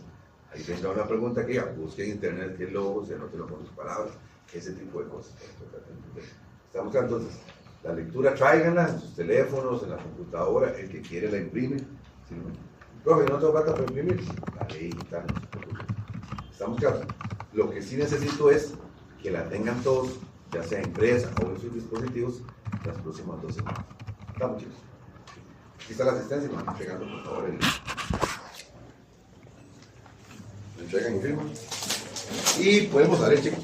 ahí tendrá una pregunta que ya, busque en internet qué es logos, anótelo con sus palabras, ese tipo de cosas. Estamos acá, entonces, la lectura tráiganla en sus teléfonos, en la computadora, el que quiere la imprime. Si no, profe, no tengo plata para imprimir, la ley y tal, no se preocupe. Estamos claros. Lo que sí necesito es que la tengan todos, ya sea impresa o en sus dispositivos, las próximas 2 semanas. Estamos, chicos. Aquí está la asistencia, me van entregando, por favor, me entregan y firman. Y podemos salir, chicos.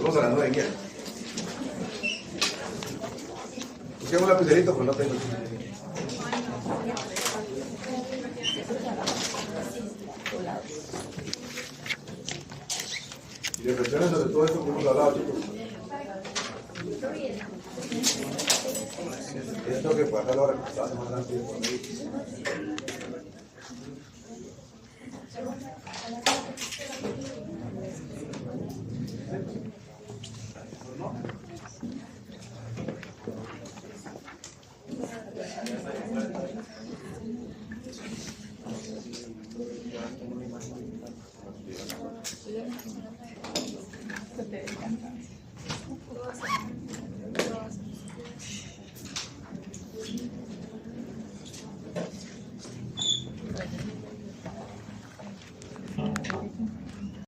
Vamos a las 9 ya. Busquemos un lapicerito, pues no tengo. Y reflexiones sobre todo esto que hemos hablado, chicos. Esto que pasa ahora, que está más rápido por ahí.